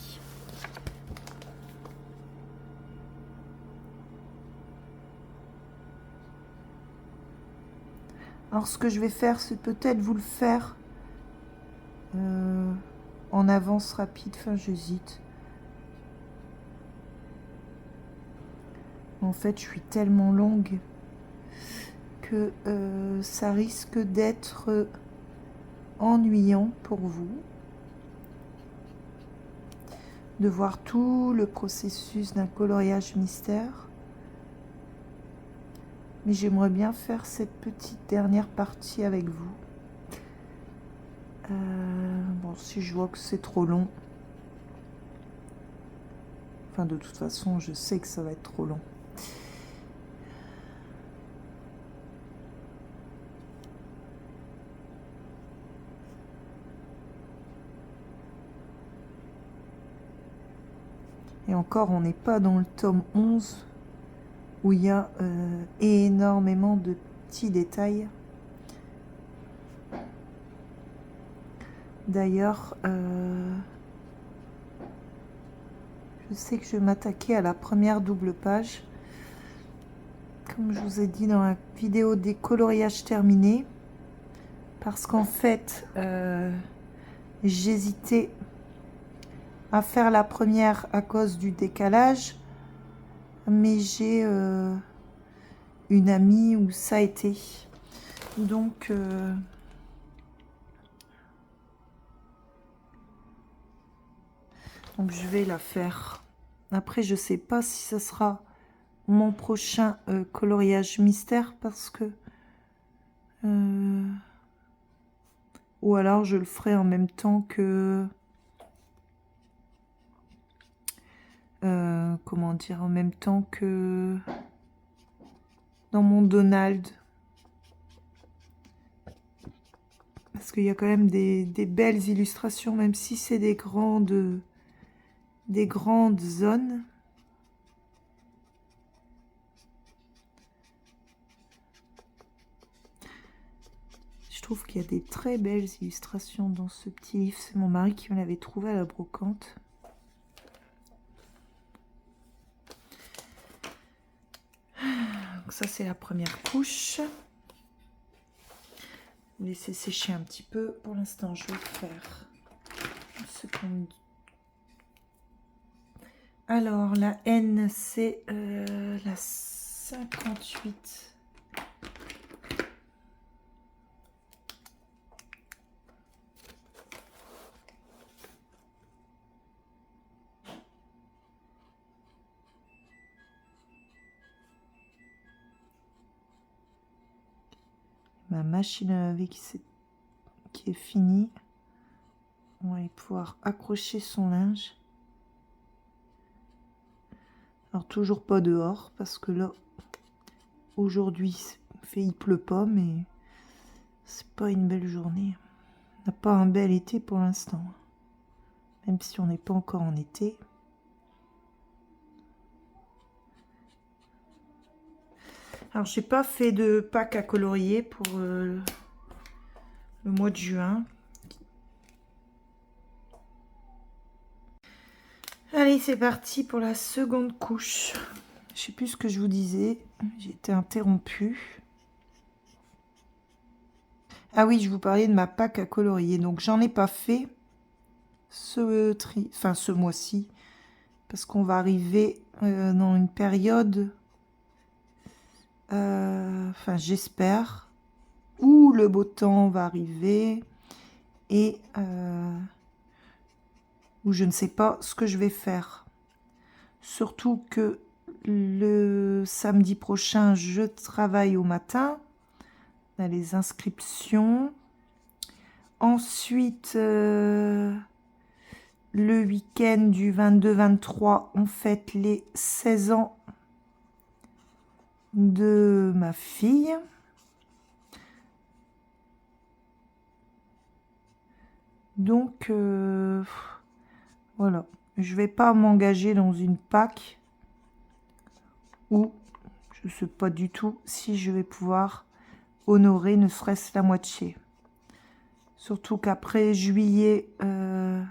Alors, ce que je vais faire, c'est peut-être vous le faire en avance rapide. Enfin, j'hésite. En fait, je suis tellement longue que ça risque d'être ennuyant pour vous de voir tout le processus d'un coloriage mystère. Mais j'aimerais bien faire cette petite dernière partie avec vous. Bon, si je vois que c'est trop long. Enfin, de toute façon, je sais que ça va être trop long. Et encore, on n'est pas dans le tome 11 où il y a énormément de petits détails. D'ailleurs, je sais que je vais m'attaquer à la première double page. Comme je vous ai dit dans la vidéo des coloriages terminés. Parce qu'en fait, j'hésitais à faire la première à cause du décalage. Mais j'ai une amie où ça a été. Donc, je vais la faire. Après, je sais pas si ce sera mon prochain coloriage mystère parce que... ou alors je le ferai en même temps que... comment dire, en même temps que dans mon Donald. Parce qu'il y a quand même des belles illustrations, même si c'est des grandes zones. Je trouve qu'il y a des très belles illustrations dans ce petit livre. C'est mon mari qui me l'avait trouvé à la brocante. Donc ça, c'est la première couche. Laissez sécher un petit peu. Pour l'instant, je vais faire une seconde. Alors, la N, c'est la 58. Ma machine à laver qui est finie. On va pouvoir accrocher son linge. Alors toujours pas dehors parce que là aujourd'hui il pleut pas, mais c'est pas une belle journée. On n'a pas un bel été pour l'instant, même si on n'est pas encore en été. Alors j'ai pas fait de pack à colorier pour le mois de juin. Allez, c'est parti pour la seconde couche. Je sais plus ce que je vous disais, j'ai été interrompue. Ah oui, je vous parlais de ma pack à colorier. Donc j'en ai pas fait ce mois-ci, parce qu'on va arriver dans une période, j'espère, où le beau temps va arriver et où je ne sais pas ce que je vais faire. Surtout que le samedi prochain, je travaille au matin. On a les inscriptions. Ensuite, le week-end du 22-23, on fête les 16 ans de ma fille. Donc, voilà. Je vais pas m'engager dans une PAC où je ne sais pas du tout si je vais pouvoir honorer ne serait-ce la moitié. Surtout qu'après juillet, je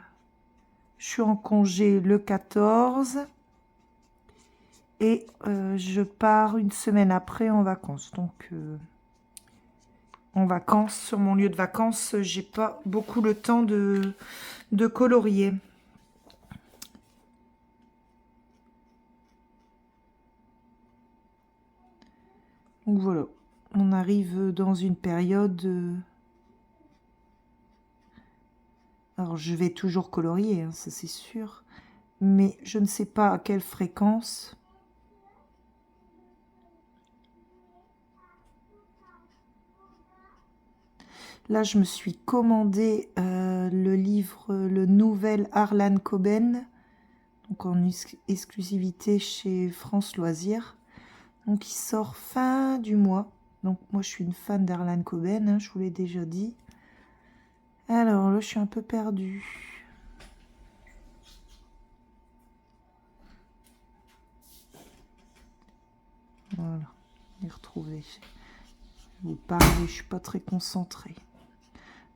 suis en congé le 14 et je pars une semaine après en vacances. Donc, en vacances, sur mon lieu de vacances, j'ai pas beaucoup le temps de colorier. Donc voilà, on arrive dans une période... alors je vais toujours colorier, hein, ça c'est sûr, mais je ne sais pas à quelle fréquence. Là, je me suis commandé le livre, le nouvel Harlan Coben, donc en exclusivité chez France Loisirs. Donc, il sort fin du mois. Donc, moi, je suis une fan d'Harlan Coben, hein, je vous l'ai déjà dit. Alors, là, je suis un peu perdue. Voilà, j'ai retrouvé. Je vous parle, je suis pas très concentrée.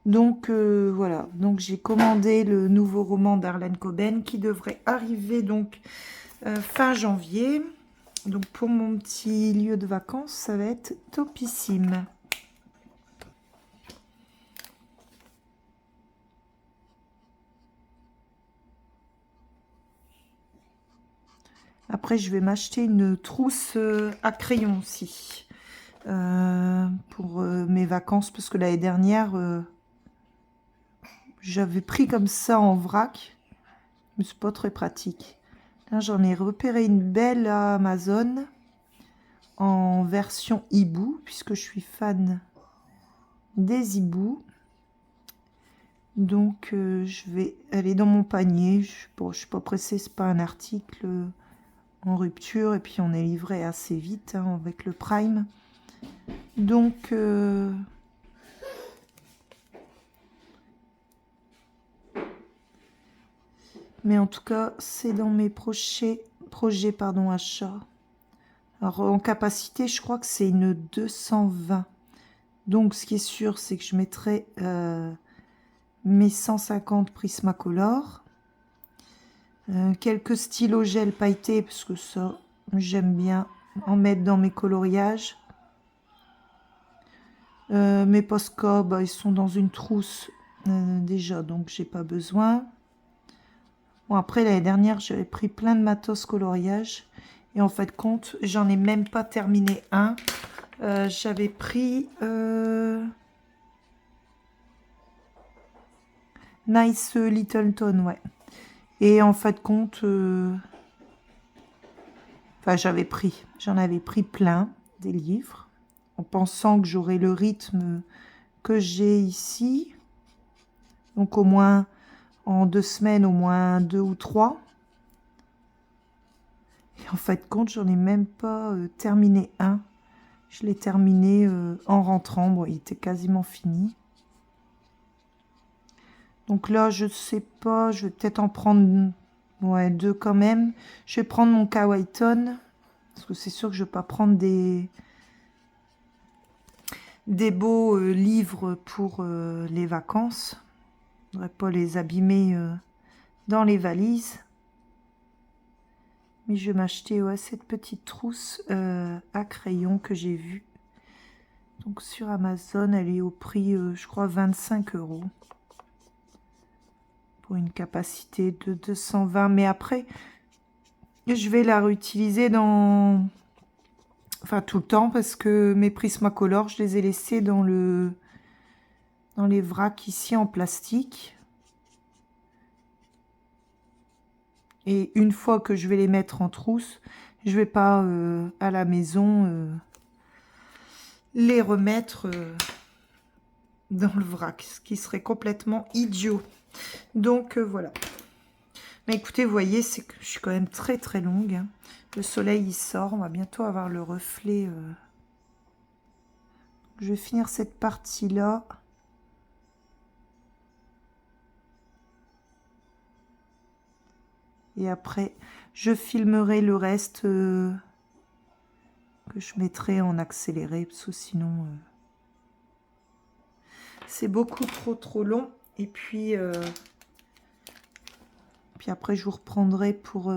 Donc voilà, donc j'ai commandé le nouveau roman d'Harlan Coben qui devrait arriver donc fin janvier. Donc pour mon petit lieu de vacances, ça va être topissime. Après, je vais m'acheter une trousse à crayon aussi pour mes vacances, parce que l'année dernière, j'avais pris comme ça en vrac, mais c'est pas très pratique. Là, j'en ai repéré une belle à Amazon en version hibou, puisque je suis fan des hiboux. Donc, je vais aller dans mon panier. Bon, je suis pas pressée, c'est pas un article en rupture, et puis on est livré assez vite hein, avec le Prime. Donc, mais en tout cas, c'est dans mes projets achats. Alors, en capacité, je crois que c'est une 220. Donc, ce qui est sûr, c'est que je mettrai mes 150 Prismacolor. Quelques stylos gel pailletés, parce que ça, j'aime bien en mettre dans mes coloriages. Mes Posca, bah, ils sont dans une trousse déjà, donc j'ai pas besoin. Bon, après, l'année dernière, j'avais pris plein de matos coloriage. Et en fait, compte, j'en ai même pas terminé un. J'avais pris Nice Littleton, ouais. Et en fait, compte, enfin, j'en avais pris plein des livres, en pensant que j'aurais le rythme que j'ai ici. Donc, au moins, en 2 semaines, au moins 2 ou 3. Et en fait, compte, j'en ai même pas terminé un. Je l'ai terminé en rentrant. Bon, il était quasiment fini. Donc là, je sais pas, je vais peut-être en prendre 2 quand même. Je vais prendre mon Kawaiton, parce que c'est sûr que je vais pas prendre des beaux livres pour les vacances. Je ne voudrais pas les abîmer dans les valises. Mais je vais m'acheter cette petite trousse à crayon que j'ai vue. Donc sur Amazon, elle est au prix, je crois, 25 €. Pour une capacité de 220. Mais après, je vais la réutiliser dans... Enfin, tout le temps, parce que mes Prismacolor, je les ai laissés dans les vracs ici en plastique. Et une fois que je vais les mettre en trousse, je vais pas à la maison les remettre dans le vrac, ce qui serait complètement idiot. Donc voilà. Mais écoutez, vous voyez, c'est que je suis quand même très très longue. Hein. Le soleil il sort, on va bientôt avoir le reflet. Je vais finir cette partie là. Et après, je filmerai le reste que je mettrai en accéléré, parce que sinon, c'est beaucoup trop long. Et puis après, je vous reprendrai pour...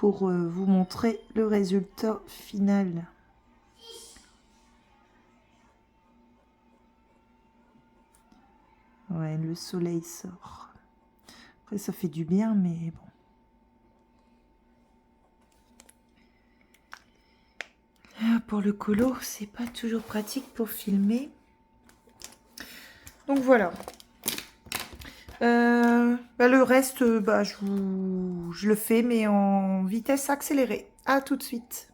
vous montrer le résultat final. Ouais, le soleil sort. Après, ça fait du bien, mais bon. Là, pour le colo, c'est pas toujours pratique pour filmer. Donc voilà. Le reste, je le fais, mais en vitesse accélérée. À tout de suite.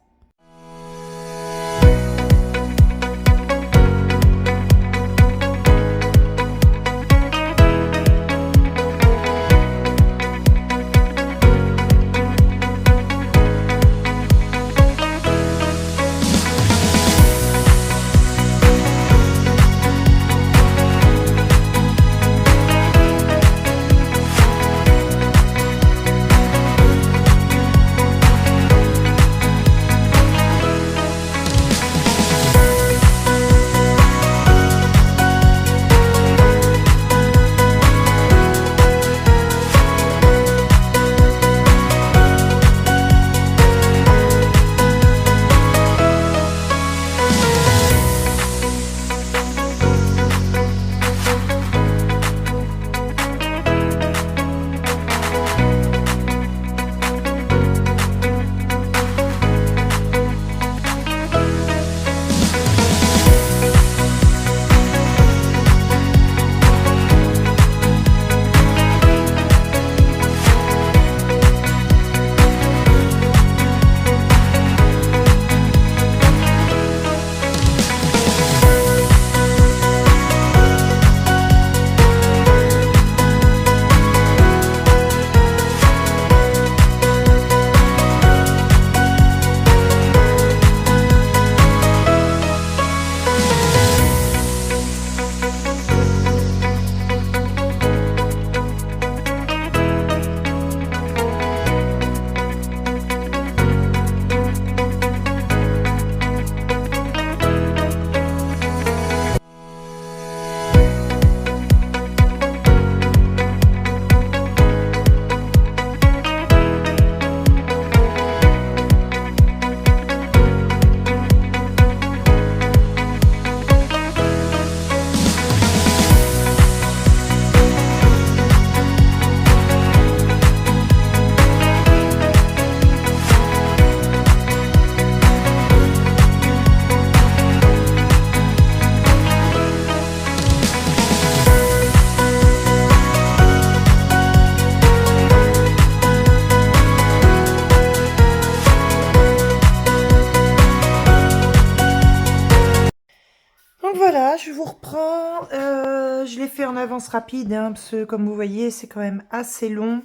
voilà, je vous reprends. Je l'ai fait en avance rapide, hein, parce que comme vous voyez, c'est quand même assez long.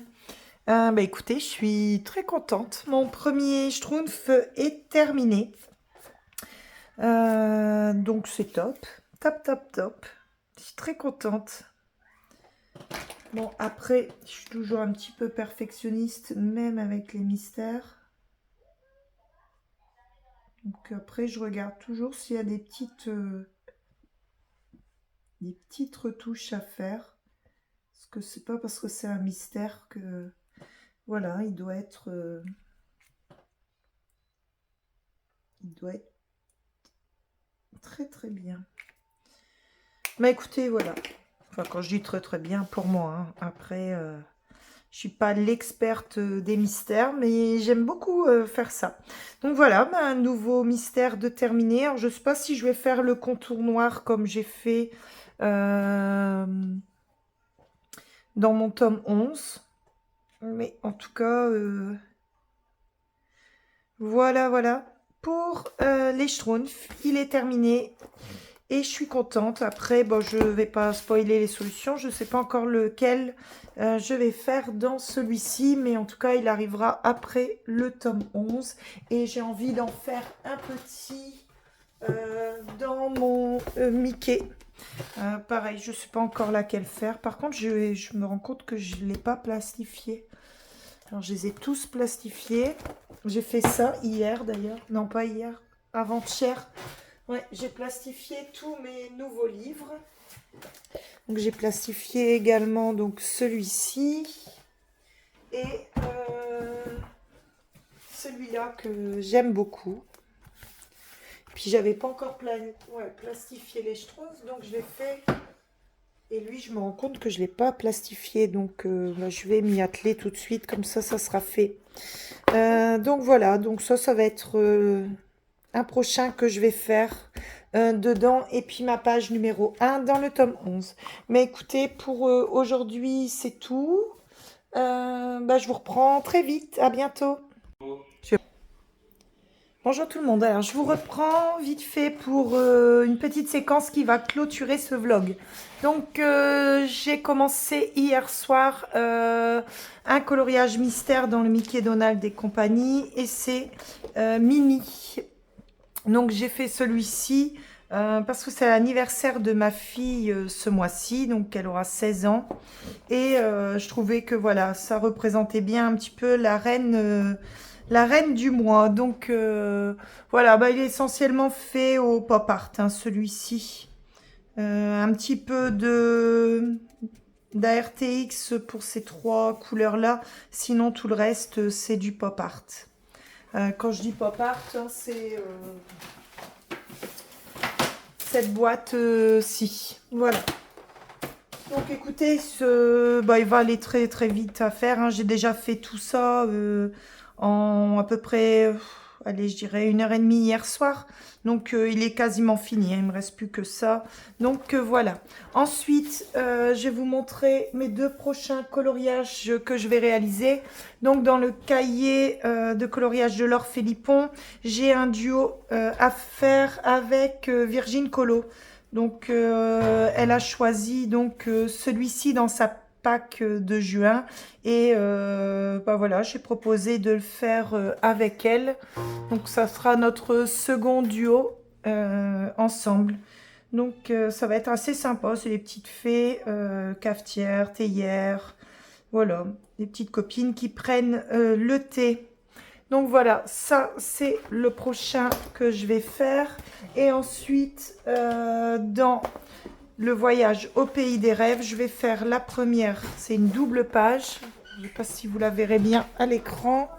Bah écoutez, je suis très contente. Mon premier Schtroumpf est terminé. Donc c'est top. Top, top, top. Je suis très contente. Bon, après, je suis toujours un petit peu perfectionniste, même avec les mystères. Donc après, je regarde toujours s'il y a des petites retouches à faire. Parce que c'est pas parce que c'est un mystère que... Voilà, il doit être très très bien. Mais écoutez, voilà. Enfin, quand je dis très très bien, pour moi. Hein. Après, je suis pas l'experte des mystères, mais j'aime beaucoup faire ça. Donc voilà, ben, un nouveau mystère de terminé. Alors, je sais pas si je vais faire le contour noir comme j'ai fait dans mon tome 11. Mais en tout cas, voilà, voilà. Pour les Schtroumpfs, il est terminé. Et je suis contente. Après, bon, je ne vais pas spoiler les solutions. Je ne sais pas encore lequel je vais faire dans celui-ci. Mais en tout cas, il arrivera après le tome 11. Et j'ai envie d'en faire un petit dans mon Mickey. Pareil, je ne sais pas encore laquelle faire. Par contre, je me rends compte que je ne l'ai pas plastifié. Alors, je les ai tous plastifiés. J'ai fait ça hier d'ailleurs. Non, pas hier. Avant-hier. Ouais, j'ai plastifié tous mes nouveaux livres. Donc, j'ai plastifié également donc celui-ci. Et celui-là que j'aime beaucoup. Puis, j'avais pas encore plastifié les Schtroumpfs. Donc, je l'ai fait... Et lui, je me rends compte que je ne l'ai pas plastifié. Donc, bah, je vais m'y atteler tout de suite. Comme ça sera fait. Donc, voilà. Donc, ça va être un prochain que je vais faire dedans. Et puis, ma page numéro 1 dans le tome 11. Mais écoutez, pour aujourd'hui, c'est tout. Bah, je vous reprends très vite. À bientôt. Bonjour tout le monde, alors je vous reprends vite fait pour une petite séquence qui va clôturer ce vlog. Donc j'ai commencé hier soir un coloriage mystère dans le Mickey Donald et compagnie et c'est Mimi. Donc j'ai fait celui-ci parce que c'est l'anniversaire de ma fille ce mois-ci, donc elle aura 16 ans. Et je trouvais que voilà, ça représentait bien un petit peu la reine du mois. Donc voilà, bah, il est essentiellement fait au pop art, hein, celui-ci. Un petit peu d'ARTX pour ces trois couleurs-là. Sinon, tout le reste, c'est du pop art. Quand je dis pop art, hein, c'est cette boîte-ci. Voilà. Donc écoutez, il va aller très très vite à faire. Hein. J'ai déjà fait tout ça en à peu près, allez, je dirais 1h30 hier soir. Donc il est quasiment fini, hein. Il ne me reste plus que ça. Donc voilà. Ensuite, je vais vous montrer mes deux prochains coloriages que je vais réaliser. Donc dans le cahier de coloriage de Laure Philippon, j'ai un duo à faire avec Virgin Colo. Donc, elle a choisi donc celui-ci dans sa pack de juin. Et bah voilà, j'ai proposé de le faire avec elle. Donc, ça sera notre second duo ensemble. Donc, ça va être assez sympa. C'est les petites fées, cafetières, théières. Voilà, des petites copines qui prennent le thé. Donc voilà, ça c'est le prochain que je vais faire. Et ensuite, dans le voyage au pays des rêves, je vais faire la première. C'est une double page. Je ne sais pas si vous la verrez bien à l'écran.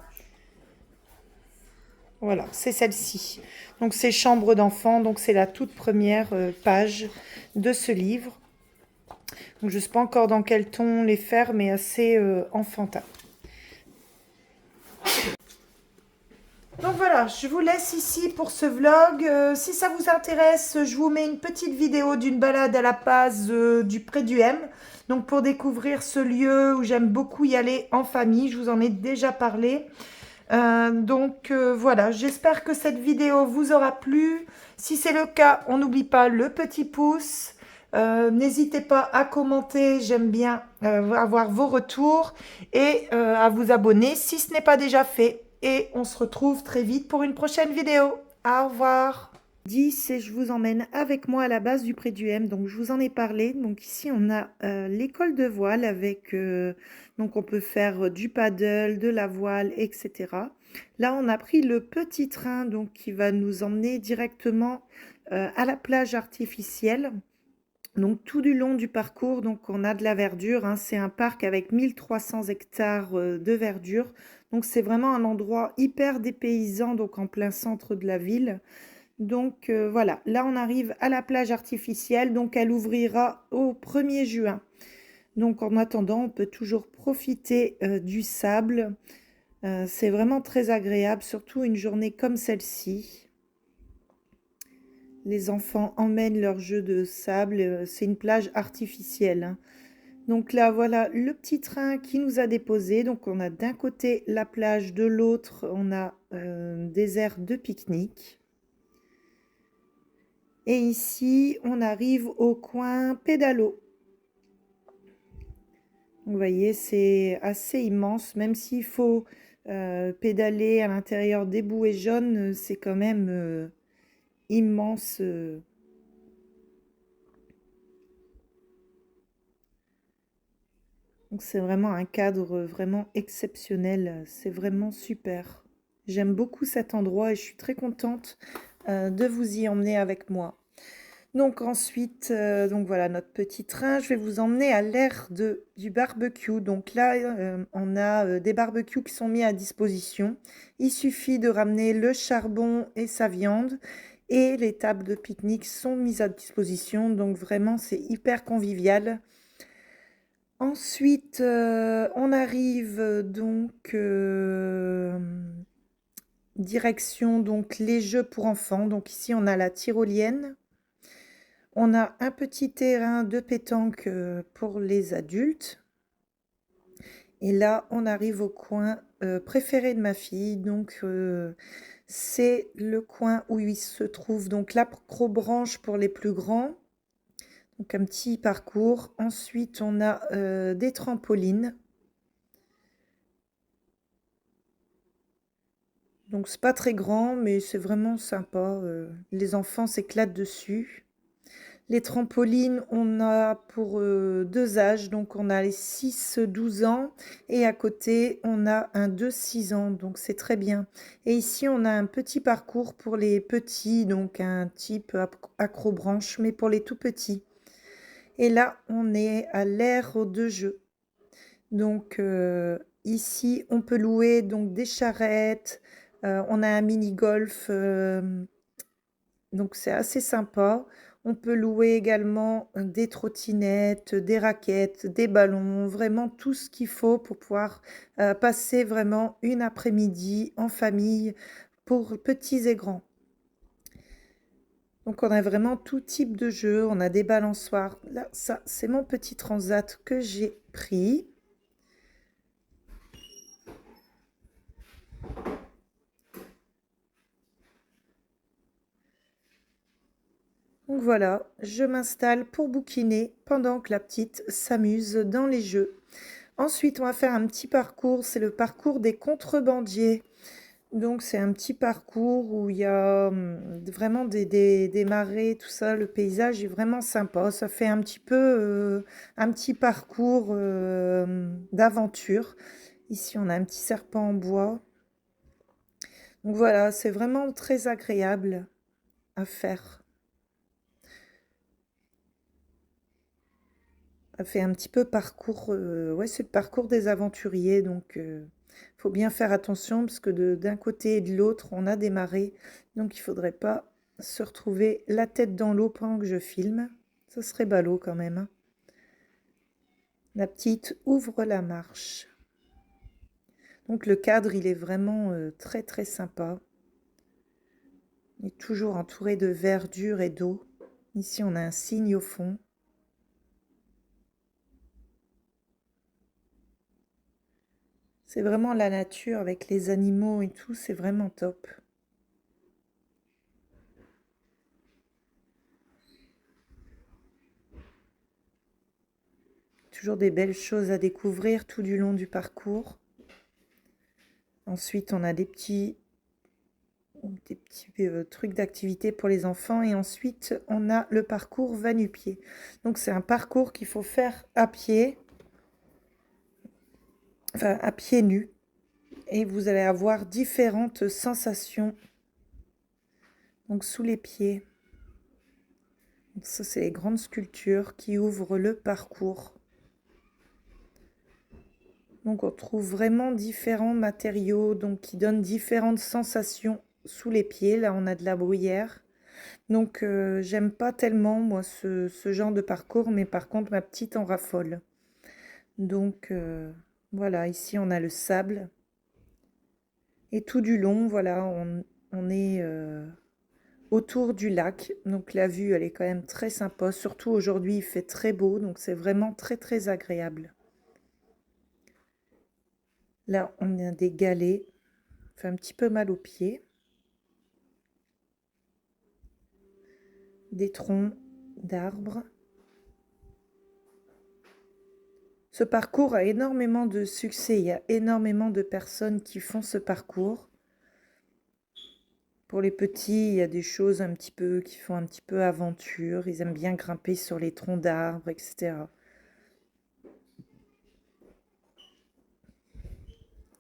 Voilà, c'est celle-ci. Donc c'est Chambre d'enfant. Donc c'est la toute première page de ce livre. Donc je ne sais pas encore dans quel ton les faire, mais assez enfantin. Donc voilà, je vous laisse ici pour ce vlog. Si ça vous intéresse, je vous mets une petite vidéo d'une balade à la base du Pré du M. Donc pour découvrir ce lieu où j'aime beaucoup y aller en famille, je vous en ai déjà parlé. Voilà, j'espère que cette vidéo vous aura plu. Si c'est le cas, on n'oublie pas le petit pouce. N'hésitez pas à commenter, j'aime bien avoir vos retours et à vous abonner si ce n'est pas déjà fait. Et on se retrouve très vite pour une prochaine vidéo. Au revoir. 10 et je vous emmène avec moi à la base du Pré du M. Donc je vous en ai parlé. Donc ici on a l'école de voile avec donc on peut faire du paddle, de la voile, etc. Là on a pris le petit train donc qui va nous emmener directement à la plage artificielle. Donc tout du long du parcours, donc on a de la verdure, hein. C'est un parc avec 1300 hectares de verdure. Donc c'est vraiment un endroit hyper dépaysant, donc en plein centre de la ville. Donc voilà, là on arrive à la plage artificielle, donc elle ouvrira au 1er juin. Donc en attendant, on peut toujours profiter du sable. C'est vraiment très agréable, surtout une journée comme celle-ci. Les enfants emmènent leurs jeux de sable, c'est une plage artificielle, hein. Donc là, voilà le petit train qui nous a déposés. Donc on a d'un côté la plage, de l'autre, on a des aires de pique-nique. Et ici, on arrive au coin pédalo. Vous voyez, c'est assez immense, même s'il faut pédaler à l'intérieur des bouées jaunes, c'est quand même immense. Donc c'est vraiment un cadre vraiment exceptionnel, c'est vraiment super. J'aime beaucoup cet endroit et je suis très contente de vous y emmener avec moi. Donc ensuite, donc voilà notre petit train. Je vais vous emmener à l'aire du barbecue. Donc là, on a des barbecues qui sont mis à disposition. Il suffit de ramener le charbon et sa viande. Et les tables de pique-nique sont mises à disposition. Donc vraiment, c'est hyper convivial. Ensuite, on arrive donc direction donc les jeux pour enfants. Donc ici, on a la tyrolienne. On a un petit terrain de pétanque pour les adultes. Et là, on arrive au coin préféré de ma fille. Donc, c'est le coin où il se trouve donc l'acrobranche pour les plus grands. Donc, un petit parcours. Ensuite, on a des trampolines. Donc, c'est pas très grand, mais c'est vraiment sympa. Les enfants s'éclatent dessus. Les trampolines, on a pour deux âges, donc on a les 6-12 ans et à côté, on a un 2-6 ans, donc c'est très bien. Et ici, on a un petit parcours pour les petits, donc un type acrobranche, mais pour les tout petits. Et là, on est à l'aire de jeu. Donc ici, on peut louer donc des charrettes, on a un mini-golf, donc c'est assez sympa. On peut louer également des trottinettes, des raquettes, des ballons, vraiment tout ce qu'il faut pour pouvoir passer vraiment une après-midi en famille pour petits et grands. Donc on a vraiment tout type de jeux, on a des balançoires. Là, ça, c'est mon petit transat que j'ai pris. Donc voilà, je m'installe pour bouquiner pendant que la petite s'amuse dans les jeux. Ensuite, on va faire un petit parcours, c'est le parcours des contrebandiers. Donc c'est un petit parcours où il y a vraiment des marais, tout ça, le paysage est vraiment sympa. Ça fait un petit peu un petit parcours d'aventure. Ici, on a un petit serpent en bois. Donc voilà, c'est vraiment très agréable à faire. Ça fait un petit peu parcours, ouais, c'est le parcours des aventuriers, donc faut bien faire attention parce que d'un côté et de l'autre, on a des marées, donc il faudrait pas se retrouver la tête dans l'eau pendant que je filme. Ça serait ballot quand même, hein. La petite ouvre la marche. Donc le cadre, il est vraiment très très sympa. Il est toujours entouré de verdure et d'eau. Ici, on a un cygne au fond. C'est vraiment la nature avec les animaux et tout, c'est vraiment top. Toujours des belles choses à découvrir tout du long du parcours. Ensuite, on a des petits trucs d'activité pour les enfants. Et ensuite, on a le parcours va-nu-pied. Donc, c'est un parcours qu'il faut faire à pied, enfin à pieds nus. Et vous allez avoir différentes sensations. Donc, sous les pieds. Donc, ça, c'est les grandes sculptures qui ouvrent le parcours. Donc, on trouve vraiment différents matériaux, donc qui donnent différentes sensations sous les pieds. Là, on a de la bruyère. Donc, j'aime pas tellement, moi, ce genre de parcours, mais par contre, ma petite en raffole. Donc, voilà, ici, on a le sable. Et tout du long, voilà, on est autour du lac. Donc, la vue, elle est quand même très sympa. Surtout aujourd'hui, il fait très beau, donc c'est vraiment très, très agréable. Là, on a des galets. Ça fait un petit peu mal aux pieds. Des troncs d'arbres. Ce parcours a énormément de succès. Il y a énormément de personnes qui font ce parcours. Pour les petits, il y a des choses un petit peu qui font un petit peu aventure. Ils aiment bien grimper sur les troncs d'arbres, etc.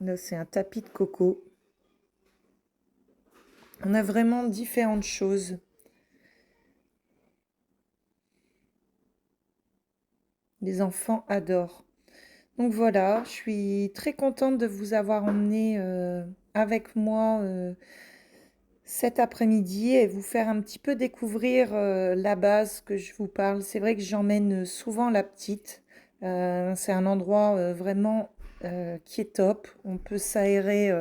Là, c'est un tapis de coco. On a vraiment différentes choses. Les enfants adorent. Donc voilà, je suis très contente de vous avoir emmené avec moi cet après-midi et vous faire un petit peu découvrir la base que je vous parle. C'est vrai que j'emmène souvent la petite. C'est un endroit vraiment qui est top. On peut s'aérer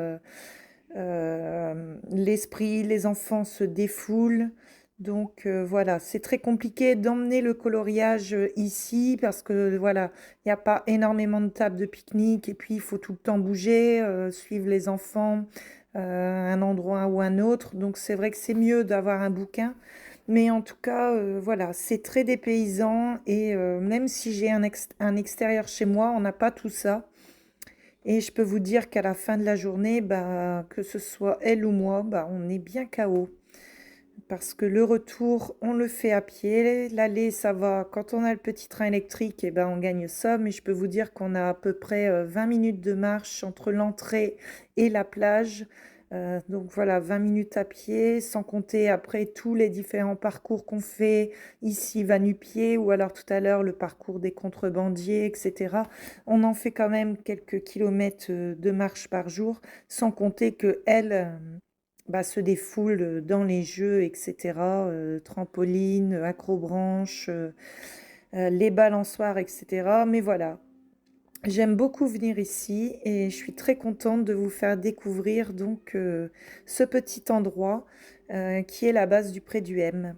l'esprit, les enfants se défoulent. Donc voilà, c'est très compliqué d'emmener le coloriage ici parce que voilà, il n'y a pas énormément de tables de pique-nique et puis il faut tout le temps bouger, suivre les enfants un endroit ou un autre. Donc c'est vrai que c'est mieux d'avoir un bouquin. Mais en tout cas, voilà, c'est très dépaysant et même si j'ai un extérieur chez moi, on n'a pas tout ça. Et je peux vous dire qu'à la fin de la journée, bah, que ce soit elle ou moi, bah, on est bien KO. Parce que le retour, on le fait à pied. L'aller, ça va. Quand on a le petit train électrique, eh ben, on gagne ça. Mais je peux vous dire qu'on a à peu près 20 minutes de marche entre l'entrée et la plage. Donc voilà, 20 minutes à pied, sans compter après tous les différents parcours qu'on fait ici, va-nu-pied, ou alors tout à l'heure le parcours des contrebandiers, etc. On en fait quand même quelques kilomètres de marche par jour, sans compter que elle bah, se défoule dans les jeux, etc. Trampoline, accrobranche, les balançoires, etc. Mais voilà, j'aime beaucoup venir ici et je suis très contente de vous faire découvrir donc ce petit endroit qui est la base du Pré du M.